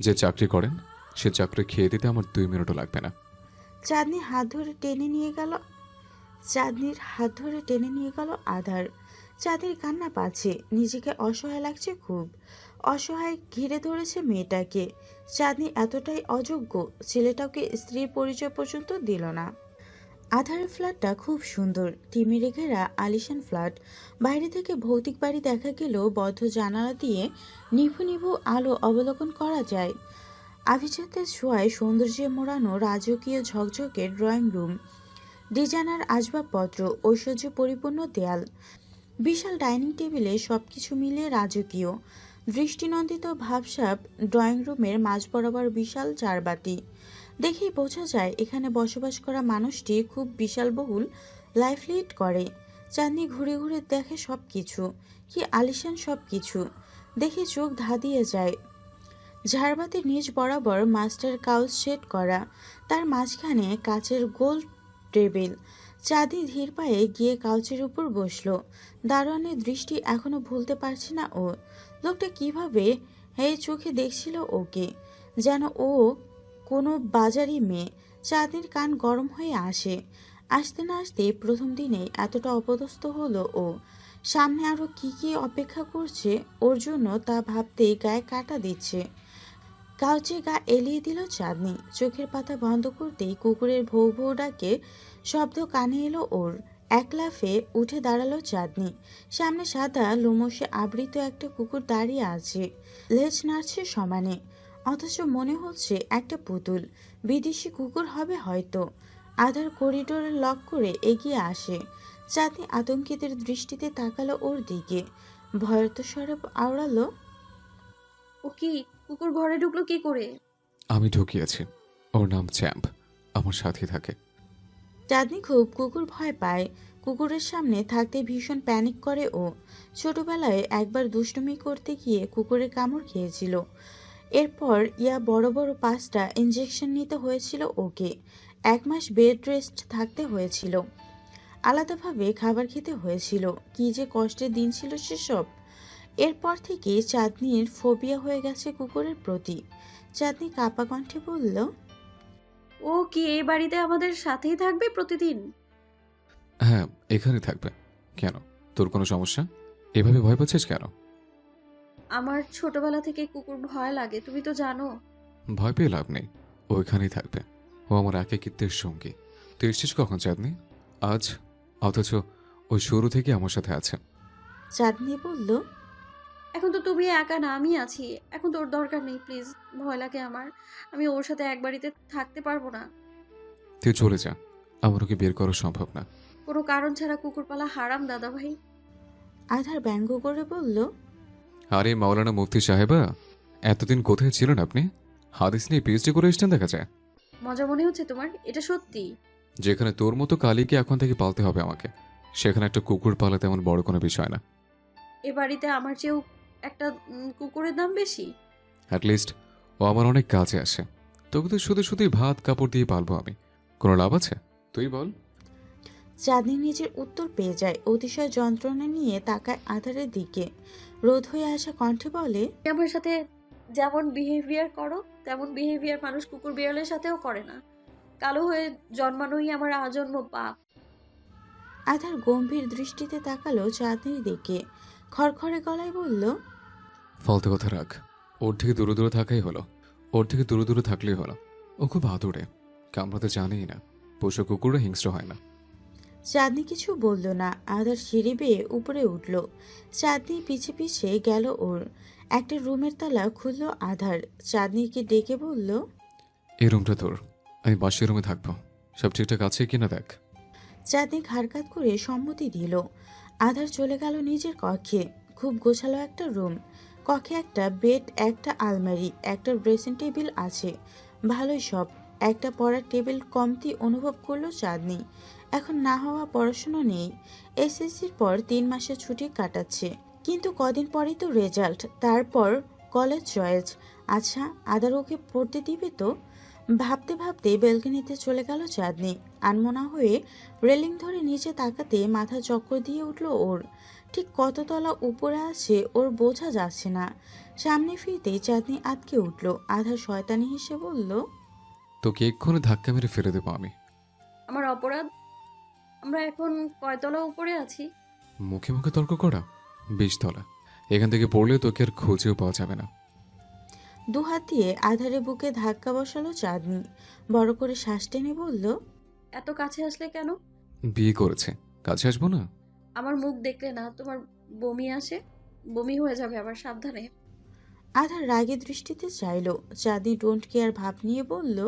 যে চাকরি করেন সে চাকরি খেয়ে দিতে আমার 2 মিনিটও লাগবে না। চাঁদনির হাত ধরে টেনে নিয়ে গেল আধার। চাঁদের কান্না পাচ্ছে, নিজেকে অসহায় লাগছে খুব। অসহায় ঘিরে ধরেছে মেয়েটাকে। চাঁদনি এতটাই অযোগ্য, ছেলেটাকে স্ত্রীর পরিচয় পর্যন্ত দিল না। আধারের ফ্ল্যাটটা খুব সুন্দর, তিমিরে ঘেরা আলিশান ফ্ল্যাট। বাইরে থেকে ভৌতিক বাড়ি দেখা গেলেও বদ্ধ জানালা দিয়ে নিভু নিভু আলো অবলোকন করা যায়। আভিজাত্যের ছোঁয়ায় সৌন্দর্যে মোড়ানো রাজকীয় ঝকঝকে ড্রয়িং রুম, ডিজাইনার আসবাবপত্র, ঐশ্বর্য পরিপূর্ণ দেয়াল, বিশাল ডাইনিং টেবিলে সবকিছু মিলিয়ে রাজকীয়। দৃষ্টিনন্দিত ভাবসাব ড্রয়িং রুমের মাঝ বরাবর বিশাল চারবাতি। দেখেই বোঝা যায় এখানে বসবাস করা মানুষটি খুব বিশালবহুল লাইফ লিড করে। চাঁদনি ঘুরে ঘুরে দেখে সবকিছু, কি আলিশান সবকিছু। দেখে চোখ ধাঁধিয়ে যায়। ঝাড়বাতির নিচ বরাবর মাস্টার কাউচ সেট করা, তার মাঝখানে কাচের গোল টেবিল। চাঁদি ধীর পায়ে গিয়ে কাউচের উপর বসলো। দারোয়ানের দৃষ্টি এখনো ভুলতে পারছে না ও। লোকটা কিভাবে এই চোখে দেখছিল ওকে, যেন ও কোনো বাজারি মেয়ে। চাঁদির কান গরম হয়ে আসে। আসতে না আসতে প্রথম দিনেই এতটা অপদস্থ হলো ও। সামনে আরো কি কি অপেক্ষা করছে ওর জন্য তা ভাবতেই গায়ে কাঁটা দিচ্ছে। কাউচে গা এলিয়ে দিল চাঁদনি। চোখের পাতা বন্ধ করতেই কুকুরের ভৌ ভৌ ডাকে শব্দ কানে এলো ওর। এক লাফে উঠে দাঁড়ালো চাঁদনি। সামনে সাদা লোমশে আবৃত একটা কুকুর দাঁড়িয়ে আছে, লেজ নাড়ছে সমানে, অথচ মনে হচ্ছে একটা পুতুল। বিদেশি কুকুর হবে হয়তো। আধার করিডোরে লক করে এগিয়ে আসে। চাঁদনি আতঙ্কিতের দৃষ্টিতে তাকালো ওর দিকে, ভয়ত স্বরে আওড়ালো, ও কি কুকুর ঘরে ঢুকলো কি করে? আমি ঢুকিয়েছি। ওর নাম চ্যাম্প, আমার সাথে থাকে। চাঁদনি খুব কুকুর ভয় পায়। কুকুরের সামনে থাকতে ভীষণ প্যানিক করে ও। ছোটবেলায় একবার দুষ্টুমি করতে গিয়ে কুকুরের কামড় খেয়েছিল। এরপর বড় বড় 5টা ইঞ্জেকশন নিতে হয়েছিল ওকে। 1 মাস বেড রেস্ট থাকতে হয়েছিল, আলাদাভাবে খাবার খেতে হয়েছিল। কি যে কষ্টের দিন ছিল সেসব। এরপর থেকে চাঁদনির ফোবিয়া হয়ে গেছে কুকুরের প্রতি। চাঁদনি কাপা কণ্ঠে বলল, ও কি এই বাড়িতে আমাদের সাথেই থাকবে প্রতিদিন? হ্যাঁ, এখানে থাকবে। কেন, তোর কোনো সমস্যা? এভাবে ভয় পাচ্ছিস কেন? আমার ছোটবেলা থেকে কুকুর ভয় লাগে, তুমি তো জানো। ভয় পেয়ে লাভ নেই, ও এখানেই থাকবে। ও আমার একাকিত্বের সঙ্গী। তুই এসছিস কখন চাঁদনি? আজ। অথচ ওই শুরু থেকে আমার সাথে আছে। চাঁদনি বলল, এখন তো তুমি একা না, আমি আছি। এখন তোর দরকার নেই, প্লিজ। ভয় লাগে আমার, আমি ওর সাথে এক বাড়িতে থাকতে পারবো না। তুই চলে যা, আমার ওকে বের করা সম্ভব না। কোনো কারণ ছাড়া কুকুর পালা হারাম দাদা ভাই। আধার ব্যঙ্গ করে বলল, আরে মাওলানা মুফতি সাহেবা, এতদিন কোথায় ছিলেন আপনি? হাদিস নিয়ে পিএইচডি করে এসছেন দেখা যায়। মজা মনে হচ্ছে তোমার? এটা সত্যি? যেখানে তোর মতো কালীকে এখন থেকে পালতে হবে আমাকে, সেখানে একটা কুকুর পালা তেমন বড় কোনো বিষয় না। এ বাড়িতে আমার চেয়েও একটা কুকুরের দাম বেশি। অ্যাটলিস্ট ও আমার অনেক কাজে আসে। তোকে তো শুধু শুধুই ভাত কাপড় দিয়ে পালবো আমি, কোনো লাভ আছে? তুই বল। চাঁদনি নিজের উত্তর পেয়ে যায়। অতিশয় যন্ত্রণা নিয়ে তাকায় আধারের দিকে। রোধ হয়ে আসা কণ্ঠে বলে, আমার সাথে যেমন বিহেভিয়ার করো তেমন বিহেভিয়ার মানুষ কুকুর বিড়ালের সাথেও করে না। কালো হয়ে জন্মানোই আমার আজন্ম পাপ। আধার গম্ভীর দৃষ্টিতে তাকালো চাঁদনির দিকে, খড়খড়ে গলায় বলল, ফালতু কথা রাখ। ওর থেকে দূরে দূরে থাকাই হলো। ওর থেকে দূরে দূরে থাকলেই হলো। ও খুব আদরে, কামড়াতে জানেই না। পশু কুকুররা হিংস্র হয় না। চাঁদনি কিছু বলল না। আধার সিঁড়ি বেয়ে উপরে উঠল। চাঁদনি পিছে পিছে গেল ওর। একটা রুমের তালা খুলল আধার। চাঁদনিকে ডেকে বলল, এই রুমটা তোর, আমি বাসের রুমে থাকবো। সব ঠিকঠাক আছে কিনা দেখ। চাঁদনি ঘাড়কাত করে সম্মতি দিল। আধার চলে গেল নিজের কক্ষে। খুব গোছালো একটা রুম। কক্ষে একটা বেড, একটা আলমারি, একটা ড্রেসিং টেবিল আছে। ভালোই সব। একটা পড়ার টেবিল কমতি অনুভব করলো চাঁদনি। এখন না হওয়া পড়াশোনা নেই। এসএসসির পর 3 মাসের ছুটি কাটাচ্ছে। কিন্তু কদিন পরেই তো রেজাল্ট, তারপর কলেজ চয়েস। আচ্ছা, আদার ওকে পড়তে দিবে তো? ভাবতে ভাবতে বেলকনিতে চলে গেল চাঁদনি। আনমনা হয়ে রেলিং ধরে নিচে তাকাতে মাথা চক্কর দিয়ে উঠল ওর। ঠিক কত তলা উপরে আছে ওর বোঝা যাচ্ছে না। সামনে ফিরতেই চাঁদনি আটকে উঠল। আধা শয়তানি হেসে বলল, তোকে এক্ষুনি ধাক্কা মেরে ফেলে দেবো আমি। আমার অপরাধ? আমরা এখন কয়তলা উপরে আছি? মুখে মুখে তর্ক করা? 20 তলা। এখান থেকে পড়লে তোকে আর খুঁজেও পাওয়া যাবে না। দুহাত দিয়ে আধারে বুকে ধাক্কা বসালো চাঁদনি। বড় করে শ্বাস টেনে বলল, এত কাছে আসলে কেন? বিয়ে করেছে, কাছে আসবো না? আমার মুখ দেখলে না তোমার বমি আসে? বমি হয়ে যাবে আবার, সাবধানে। আধার রাগে দৃষ্টিতে চাইল। চাঁদনি ডোন্ট কেয়ার ভাব নিয়ে বলল,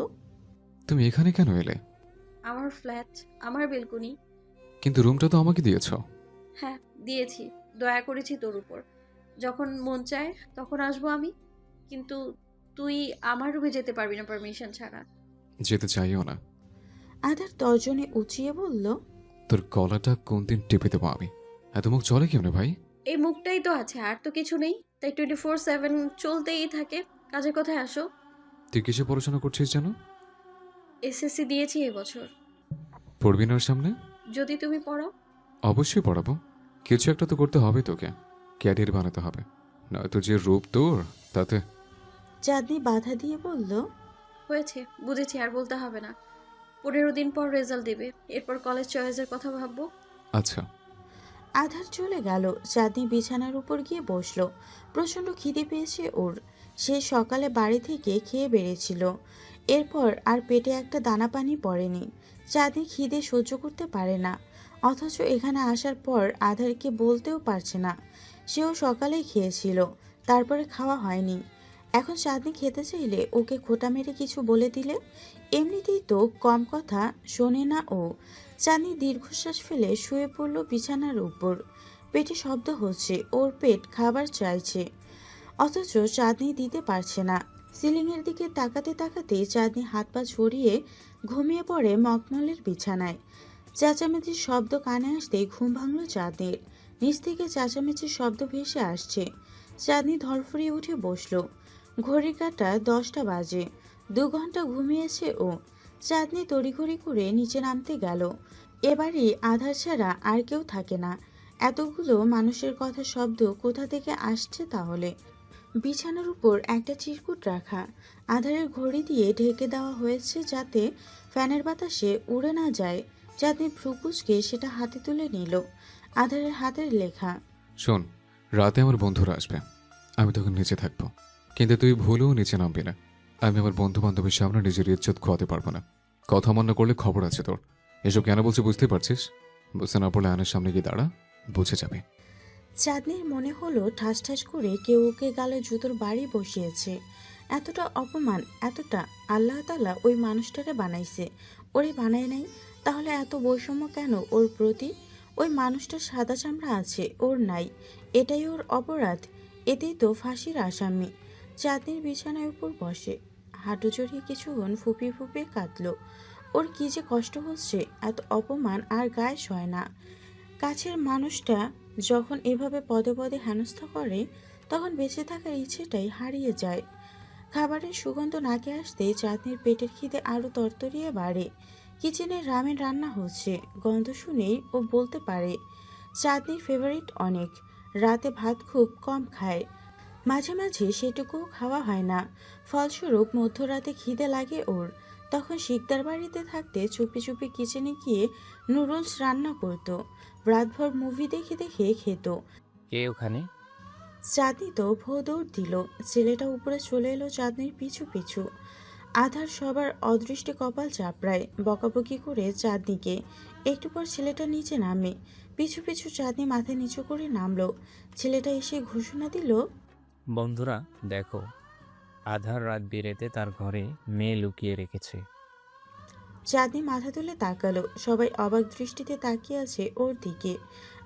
তুমি এখানে কেন এলে? আমার ফ্ল্যাট, আমার বেলকনি। কিন্তু রুমটা তো আমাকে দিয়েছ। হ্যাঁ দিয়েছি, দয়া করেছি তোর উপর। যখন মন চায় তখন আসবো আমি, কিন্তু তুই আমার রুমে যেতে পারবি না পারমিশন ছাড়া। যেতে চাইও না। আধার তর্জনে উঁচিয়ে বলল, তোর গলাটা কোন দিন টিপে দেবো আমি। এত মুখ চলে কেমনে ভাই? এই মুখটাই তো আছে, আর তো কিছু নেই, তাই 24/7 চলতেই থাকে। কাজের কথায় আসো। তুই কিসে পড়াশোনা করছিস জানো? এসএসসি দিয়েছি এবছর। পড়বি না ওর সামনে? যদি তুমি পড়াও। অবশ্যই পড়াবো। কিছু একটা তো করতে হবে তোকে, ক্যারিয়ার বানাতে হবে, নয়তো যে রূপ তোর তাতে। চাঁদনি বাধা দিয়ে বলল, হয়েছে, বুঝেছি, আর বলতে হবে না। 15 দিন পর রেজাল্ট দেবে, এরপর কলেজ চয়েসের কথা ভাববো। আচ্ছা। আধার চলে গেল। চাঁদনি বিছানার উপর গিয়ে বসলো। প্রচণ্ড খিদে পেয়েছে ওর। সে সকালে বাড়ি থেকে খেয়ে বেরিয়েছিল। এরপর আর পেটে একটা দানা পানি পড়েনি। চাঁদনি খিদে সহ্য করতে পারে না, অথচ এখানে আসার পর আধারকে বলতেও পারছে না। সেও সকালেই খেয়েছিল, তারপরে খাওয়া হয়নি। এখন চাঁদনি খেতে চাইলে ওকে খোঁটা মেরে কিছু বলে দিলে। এমনিতেই তো কম কথা শোনে না ও। চাঁদনি দীর্ঘশ্বাস ফেলে শুয়ে পড়ল বিছানার উপর। পেটে শব্দ হচ্ছে, ওর পেট খাবার চাইছে, অথচ চাঁদনি দিতে পারছে না। সিলিংয়ের দিকে তাকাতে তাকাতে চাঁদনি হাত পা ছড়িয়ে ঘুমিয়ে পড়ে মখমলের বিছানায়। চেঁচামেচির শব্দ কানে আসতেই ঘুম ভাঙল চাঁদনির। নিচ থেকে চেঁচামেচির শব্দ ভেসে আসছে। চাঁদনি ধরফরিয়ে উঠে বসলো। ঘড়ির কাঁটা 10টা বাজে। 2 ঘন্টা ঘুমিয়েছে ও। চাঁদনি তড়িঘড়ি করে নিচে নামতে গেল। এবারই আধার ছাড়া আর কেউ থাকে না। এতগুলো মানুষের কথা শব্দ কোথা থেকে আসছে তাহলে? বিছানার উপর একটা চিরকুট রাখা। আধারের ঘড়ি দিয়ে ঢেকে দেওয়া হয়েছে যাতে ফ্যানের বাতাসে উড়ে না যায়। চাঁদনি ভ্রুকুচকে সেটা হাতে তুলে নিল। আধারের হাতের লেখা, শোন, রাতে আমার বন্ধুরা আসবে, আমি তখন নিচে থাকবো, কিন্তু তুই ভুলেও নিচে নামবি না। আমি আমার বন্ধু বান্ধবের সামনে নিজের ইজ্জত খোয়াতে পারবো না। কথা অমান্য করলে খবর আছে তোর। এসব কেন বলছি বুঝতে পারছিস? বুঝতে না পারলে আয়নার সামনে গিয়ে দাঁড়া, বুঝে যাবে। চাঁদনির মনে হলো ঠাস ঠাস করে কেউ ওকে গালে জুতোর বাড়ি বসিয়েছে। এতটা অপমান, এতটা! আল্লাহ তাআলা ওই মানুষটারে বানাইছে, ওরে বানায় নাই। তাহলে এত বৈষম্য কেন ওর প্রতি? ওই মানুষটার সাদা চামড়া আছে, ওর নাই, এটাই ওর অপরাধ। এতেই তো ফাঁসির আসামি। চাঁদনির বিছানায় উপর বসে, হাঁটু জড়িয়ে কিছুক্ষণ ফুপিয়ে ফুপিয়ে কাঁদল। ওর কি যে কষ্ট হচ্ছে, এত অপমান আর গায়ে সয় না। কাছের মানুষটা যখন এভাবে পদে পদে হেনস্থা করে, তখন বেঁচে থাকার ইচ্ছেটাই হারিয়ে যায়। খাবারের সুগন্ধ নাকে আসতে চাঁদনির পেটের খিদে আরও তরতরিয়ে বাড়ে। কিচেনে রামেন রান্না হচ্ছে, গন্ধ শুনেই ও বলতে পারে চাঁদনির ফেভারিট অনেক। রাতে ভাত খুব কম খায়, মাঝে মাঝে সেটুকুও খাওয়া হয় না। ফলস্বরূপ মধ্যরাতে খিদে লাগে ওর। তখন শিকদার বাড়িতে থাকতে চুপি চুপি কিচেনে গিয়ে নুডলস রান্না করত। রাতভর মুভি দেখে দেখে খেত। কে ওখানে? চাঁদনি তো ভো দৌড় দিল। ছেলেটা উপরে চলে এলো চাঁদনির পিছু পিছু। আধার সবার অদৃষ্টে কপাল চাপড়ায়, বকাবকি করে চাঁদনিকে। একটু পর ছেলেটা নিচে নামে। পিছু পিছু চাঁদনি মাথা নিচু করে নামলো। ছেলেটা এসে ঘোষণা দিল, বন্ধুরা দেখো, আধার রাত বিরেতে তার ঘরে মেয়ে লুকিয়ে রেখেছে। চাঁদনি মাথা তুলে তাকালো। সবাই অবাক দৃষ্টিতে তাকিয়ে আছে ওর দিকে।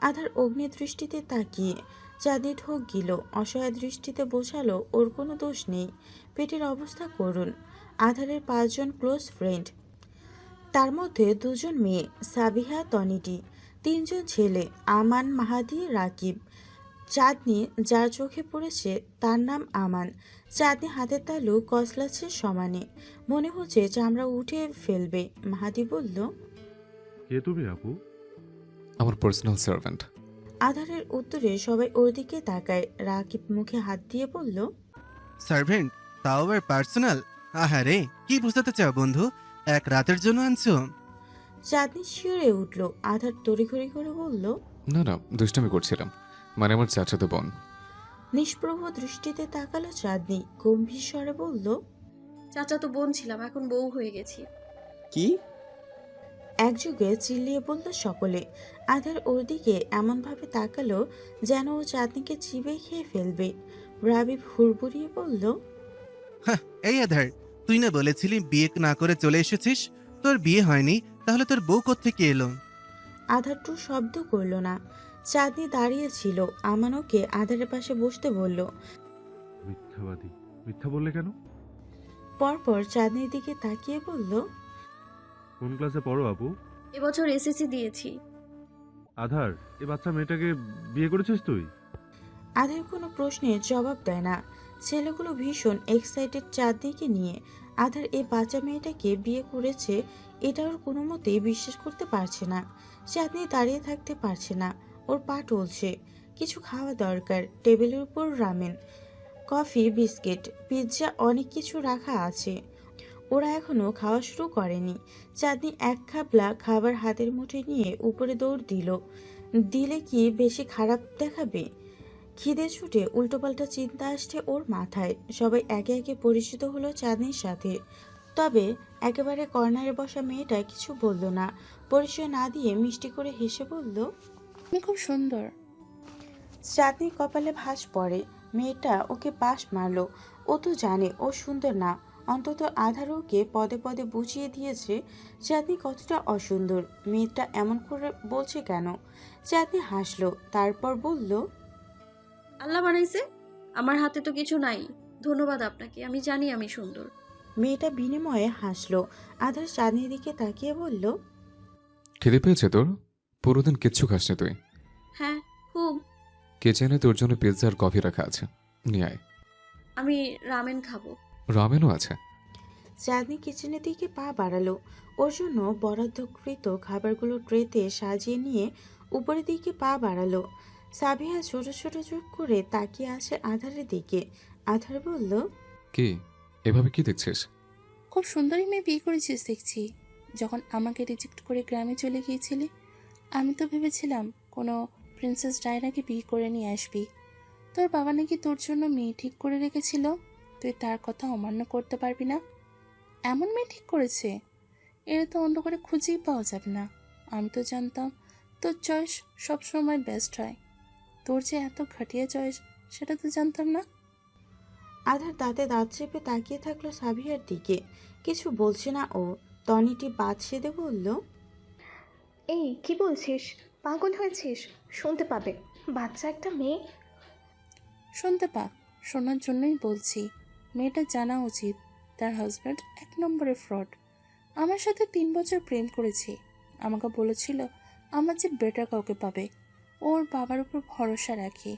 আধার অগ্নি দৃষ্টিতে তাকিয়ে চাঁদনি ঢোক গিল। অসহায় দৃষ্টিতে বোঝালো ওর কোনো দোষ নেই। পেটের অবস্থা করুন। আধারের 5 জন ক্লোজ ফ্রেন্ড, তার মধ্যে 2 জন মেয়ে সাবিহা তনিটি, 3 জন ছেলে আমান, মাহাদি, রাকিব। চাঁদনি যার চোখে পড়েছে তার নাম আমান। চাঁদনি হাতের তালু কসলাচ্ছে সমানে, মনে হচ্ছে চামড়া উঠে ফেলবে। মাহাদি বলল, কে তুমি আপু? আমার পার্সোনাল সার্ভেন্ট। আধারের উত্তরে সবাই ওর দিকে তাকায়। রাকিব মুখে হাত দিয়ে বলল, সার্ভেন্ট, তাও আবার পার্সোনাল? আহারে, কি বুঝাতে চাও বন্ধু? এক রাতের জন্য আনছো? চাঁদনি শিউরে উঠল। আধার তড়িঘড়ি করে বলল, না না, দুষ্টামি করছিলাম, মানে আমার চাচাতো বোন। নিষ্প্রভ দৃষ্টিতে তাকালো চাঁদনি, গম্ভীর স্বরে বলল, চাচা তো বোন ছিলাম, এখন বউ হয়ে গেছি। কি? একযোগে চিল্লিয়ে বলল সকলে। আধার ওর দিকে এমনভাবে তাকালো যেন ও চাঁদনিকে চিবে খেয়ে ফেলবে। রাবিব হুড়বুড়িয়ে বলল, হ্যাঁ, এই আধার, তুই না বলেছিলি বিয়ে না করে চলে এসেছিস? তোর বিয়ে হয়নি, তাহলে তোর বউ কোত্থেকে এলো? আধার টু শব্দ করল না। চাঁদনি দাঁড়িয়ে ছিল। আমান ওকে আধারের পাশে বসতে বলল। মিথ্যাবাদী, মিথ্যা বললে কেন? পরপর চাঁদনির দিকে তাকিয়ে বলল, কোন ক্লাসে পড়ো আপু? এবছর এসএসসি দিয়েছি। আধার, এই বাচ্চা মেয়েটাকে বিয়ে করেছিস তুই? আধার কোনো প্রশ্নের জবাব দেয় না। ছেলেগুলো ভীষণ এক্সাইটেড চাঁদনিকে নিয়ে। আধার এই বাচ্চা মেয়েটাকে বিয়ে করেছে এটা ওর কোনো মতেই বিশ্বাস করতে পারছে না। চাঁদনি দাঁড়িয়ে থাকতে পারছে না, ওর পা টলছে। কিছু খাওয়া দরকার। টেবিলের উপর রামেন, কফি, বিস্কিট, পিৎজা, অনেক কিছু রাখা আছে। ওরা এখনো খাওয়া শুরু করেনি। চাঁদনি এক খাবলা খাবার হাতের মুঠে নিয়ে উপরে দৌড় দিল। দিলে কি বেশি খারাপ দেখাবে? খিদে ছুটে উল্টোপাল্টা চিন্তা আসছে ওর মাথায়। সবাই একে একে পরিচিত হলো চাঁদনির সাথে। তবে একেবারে কর্নারে বসা মেয়েটা কিছু বলল না। পরিচয় না দিয়ে মিষ্টি করে হেসে বলল, তুমি খুব সুন্দর। চাঁদনির কপালে ভাঁজ পড়ে। মেয়েটা ওকে পাশ মারলো। ও তো জানে ও সুন্দর না, অন্তত আধার ওকে পদে পদে বুঝিয়ে দিয়েছে চাঁদনি কতটা অসুন্দর। মেয়েটা এমন করে বলছে কেন? চাঁদনি হাসলো, তারপর বলল, আল্লাহ বানাইছে, আমার হাতে তো কিছু নাই। ধন্যবাদ আপনাকে, আমি জানি আমি সুন্দর। মেয়েটা বিনিময়ে হাসলো। আধার চাঁদনির দিকে তাকিয়ে বলল, খিদে পেয়েছে তোর? পুরোদিন কিচ্ছু খাসনি তুই? হ্যাঁ, খুব। কিচেনে তোর জন্য পিৎজা আর কফি রাখা আছে, নিয়ে আয়। আমি রামেন খাবো। রামেনও আছে। চাঁদনি কিচেনের দিকে পা বাড়ালো। ওর জন্য বরাদ্দকৃত খাবারগুলো ট্রেতে সাজিয়ে নিয়ে উপরের দিকে পা বাড়ালো। সাবিহা ছোট ছোট চোখ করে তাকিয়ে আছে আধারের দিকে। আধার বলল, কি এভাবে কি দেখছিস? খুব সুন্দরী মেয়ে বিয়ে করেছিস দেখছি। যখন আমাকে রিজেক্ট করে গ্রামে চলে গিয়েছিলি, আমি তো ভেবেছিলাম কোনো প্রিন্সেস ডায়নাকে বিয়ে করে নিয়ে আসবি। তোর বাবা নাকি তোর জন্য মেয়ে ঠিক করে রেখেছিল, তুই তার কথা অমান্য করতে পারবি না। এমন মেয়ে ঠিক করেছে, এর তো অন্য করে খুঁজেই পাওয়া যাবে না। আমি তো জানতাম তোর চয়েস সবসময় বেস্ট হয়, তোর যে এত ঘাটিয়া চয়েস সেটা তো জানতাম না। আধার দাঁতে দাঁত চেপে তাকিয়ে থাকলো সাবিহার দিকে। কিছু বলছে না ও। তনিটি বাদ সেধে বলল, এই কি বলছিস? পাগল হয়েছিস? শুনতে পাবে, বাচ্চা একটা মেয়ে। শুনতে পাক, শোনার জন্যই বলছি। মেয়েটা জানা উচিত তার হাজব্যান্ড 1 নম্বরের ফ্রড। আমার সাথে 3 বছর প্রেম করেছে। আমাকে বলেছিল আমার যে বেটার কাউকে পাবে। ওর বাবার উপর ভরসা রাখে,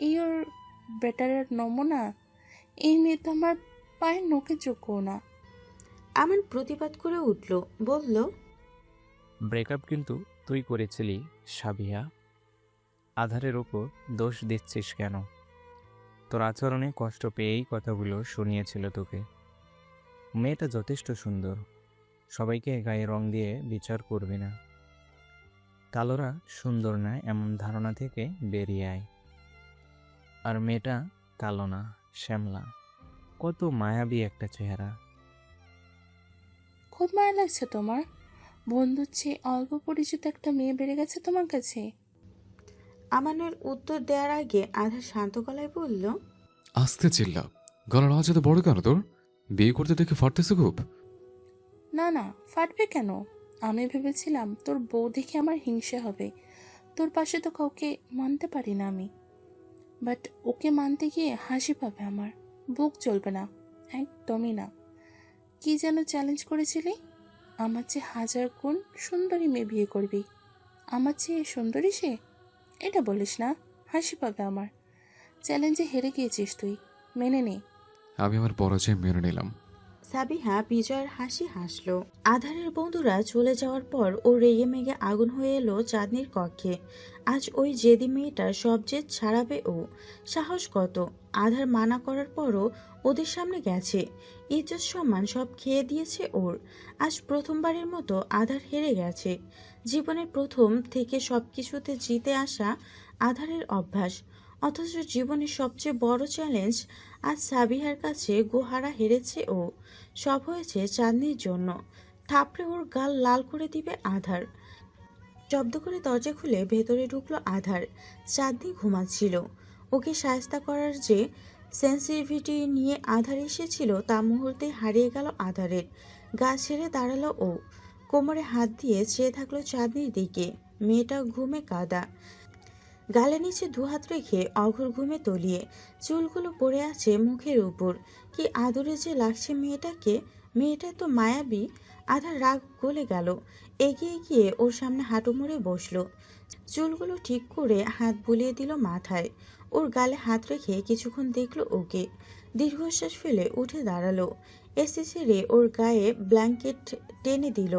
এই ওর বেটারের নমুনা। এই মেয়ে তো আমার পায়ের নখের যোগ্য না। আমান প্রতিবাদ করে উঠল, বলল, ব্রেকআপ কিন্তু তুই করেছিলি সাবিয়া। আধারের ওপর দোষ দিচ্ছিস কেন? তোর আচরণে কষ্ট পেয়েই কথাগুলো শুনিয়েছিল তোকে। মেয়েটা যথেষ্ট সুন্দর, সবাইকে গায়ে রং দিয়ে বিচার করবি না। কালোরা সুন্দর না এমন ধারণা থেকে বেরিয়ে আয়। আর মেয়েটা কালো না, শ্যামলা, কত মায়াবী একটা চেহারা। খুব মায়া লাগছে তোমার? বন্ধুর চেয়ে অল্প পরিচিত একটা মেয়ে বেড়ে গেছে তোমার কাছে? আমানের উত্তর দেওয়ার আগে আধার শান্ত গলায় বলল, আস্তে চিল্লা, গলার আওয়াজ এত বড় কেন তোর? বিয়ে করতে দেখে ফাটতেছে খুব। না না, ফাটবে কেন? আমি ভেবেছিলাম তোর বউ দেখে আমার হিংসে হবে। তোর পাশে তো কাউকে মানতে পারি না আমি। বাট ওকে মানতে গিয়ে হাসি পাবে আমার, বুক চলবে না, একদমই না। কি যেন চ্যালেঞ্জ করেছিলি? আমার চেয়ে 1000 গুণ সুন্দরী মেয়ে বিয়ে করবি। আমার চেয়ে সুন্দরী সে? এটা বলিস না, হাসি পাবে আমার। চ্যালেঞ্জে হেরে গিয়েছিস তুই, মেনে নে। আমি আমার পরাজয় মেনে নিলাম। সাবিহা বিজয়ের হাসি হাসলো। আধারের বন্ধুরা চলে যাওয়ার পর ও রেগে মেগে আগুন হয়ে এলো চাঁদনির কক্ষে। আজ ওই জেদি মেয়েটার সব জেদ ছাড়াবে ও। সাহস কত! আধার মানা করার পরও ওদের সামনে গেছে। ইজ্জত সম্মান সব খেয়ে দিয়েছে ওর। আজ প্রথমবারের মতো আধার হেরে গেছে। জীবনের প্রথম থেকে সবকিছুতে জিতে আসা আধারের অভ্যাস, অথচ জীবনের সবচেয়ে বড় চ্যালেঞ্জ আজ সাবিহার কাছে গোহারা হেরেছে ও। সব হয়েছে চাঁদনির জন্য। থাপড়ে ওর গাল লাল করে দিবে আধার। শব্দ করে দরজা খুলে ভেতরে ঢুকলো আধার। চাঁদনি ঘুমাচ্ছিল। ওকে শায়েস্তা করার যে সেন্সিটিভিটি নিয়ে আধার এসেছিল তা মুহূর্তে হারিয়ে গেল আধারের। গা ছেড়ে দাঁড়ালো ও। কোমরে হাত দিয়ে চেয়ে থাকলো চাঁদনির দিকে। মেয়েটা ঘুমে কাদা, গালের নিচে দুহাত রেখে অঘোর ঘুমে তলিয়ে। চুলগুলো পড়ে আছে মুখের উপর। কি আদরে যে লাগছে মেয়েটাকে! মেয়েটা তো মায়াবী। আধার রাগ গলে গেল। এগিয়ে গিয়ে ওর সামনে হাঁটু মুড়ে বসলো। চুলগুলো ঠিক করে হাত বুলিয়ে দিল মাথায়। ওর গালে হাত রেখে কিছুক্ষণ দেখলো ওকে। দীর্ঘশ্বাস ফেলে উঠে দাঁড়ালো। এসি ছেড়ে ওর গায়ে ব্ল্যাঙ্কেট টেনে দিল।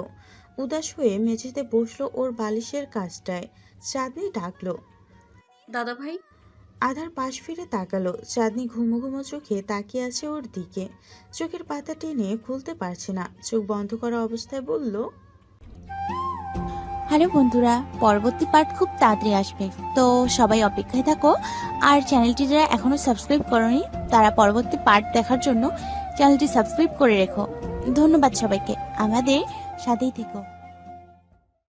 উদাস হয়ে মেঝেতে বসলো ওর বালিশের কাছটায়। চাঁদনি ডাকলো, দাদা ভাই। আধার পাশ ফিরে তাকালো। চাঁদনি ঘুমো ঘুমো চোখে তাকিয়ে আছে ওর দিকে। চোখের পাতা টেনে খুলতে পারছে না। চোখ বন্ধ করা অবস্থায় বলল, হ্যালো বন্ধুরা, পরবর্তী পার্ট খুব তাড়াতাড়ি আসবে, তো সবাই অপেক্ষায় থাকো। আর চ্যানেলটি যারা এখনো সাবস্ক্রাইব করোনি তারা পরবর্তী পার্ট দেখার জন্য চ্যানেলটি সাবস্ক্রাইব করে রেখো। ধন্যবাদ সবাইকে, আমাদের সাথেই থেকো।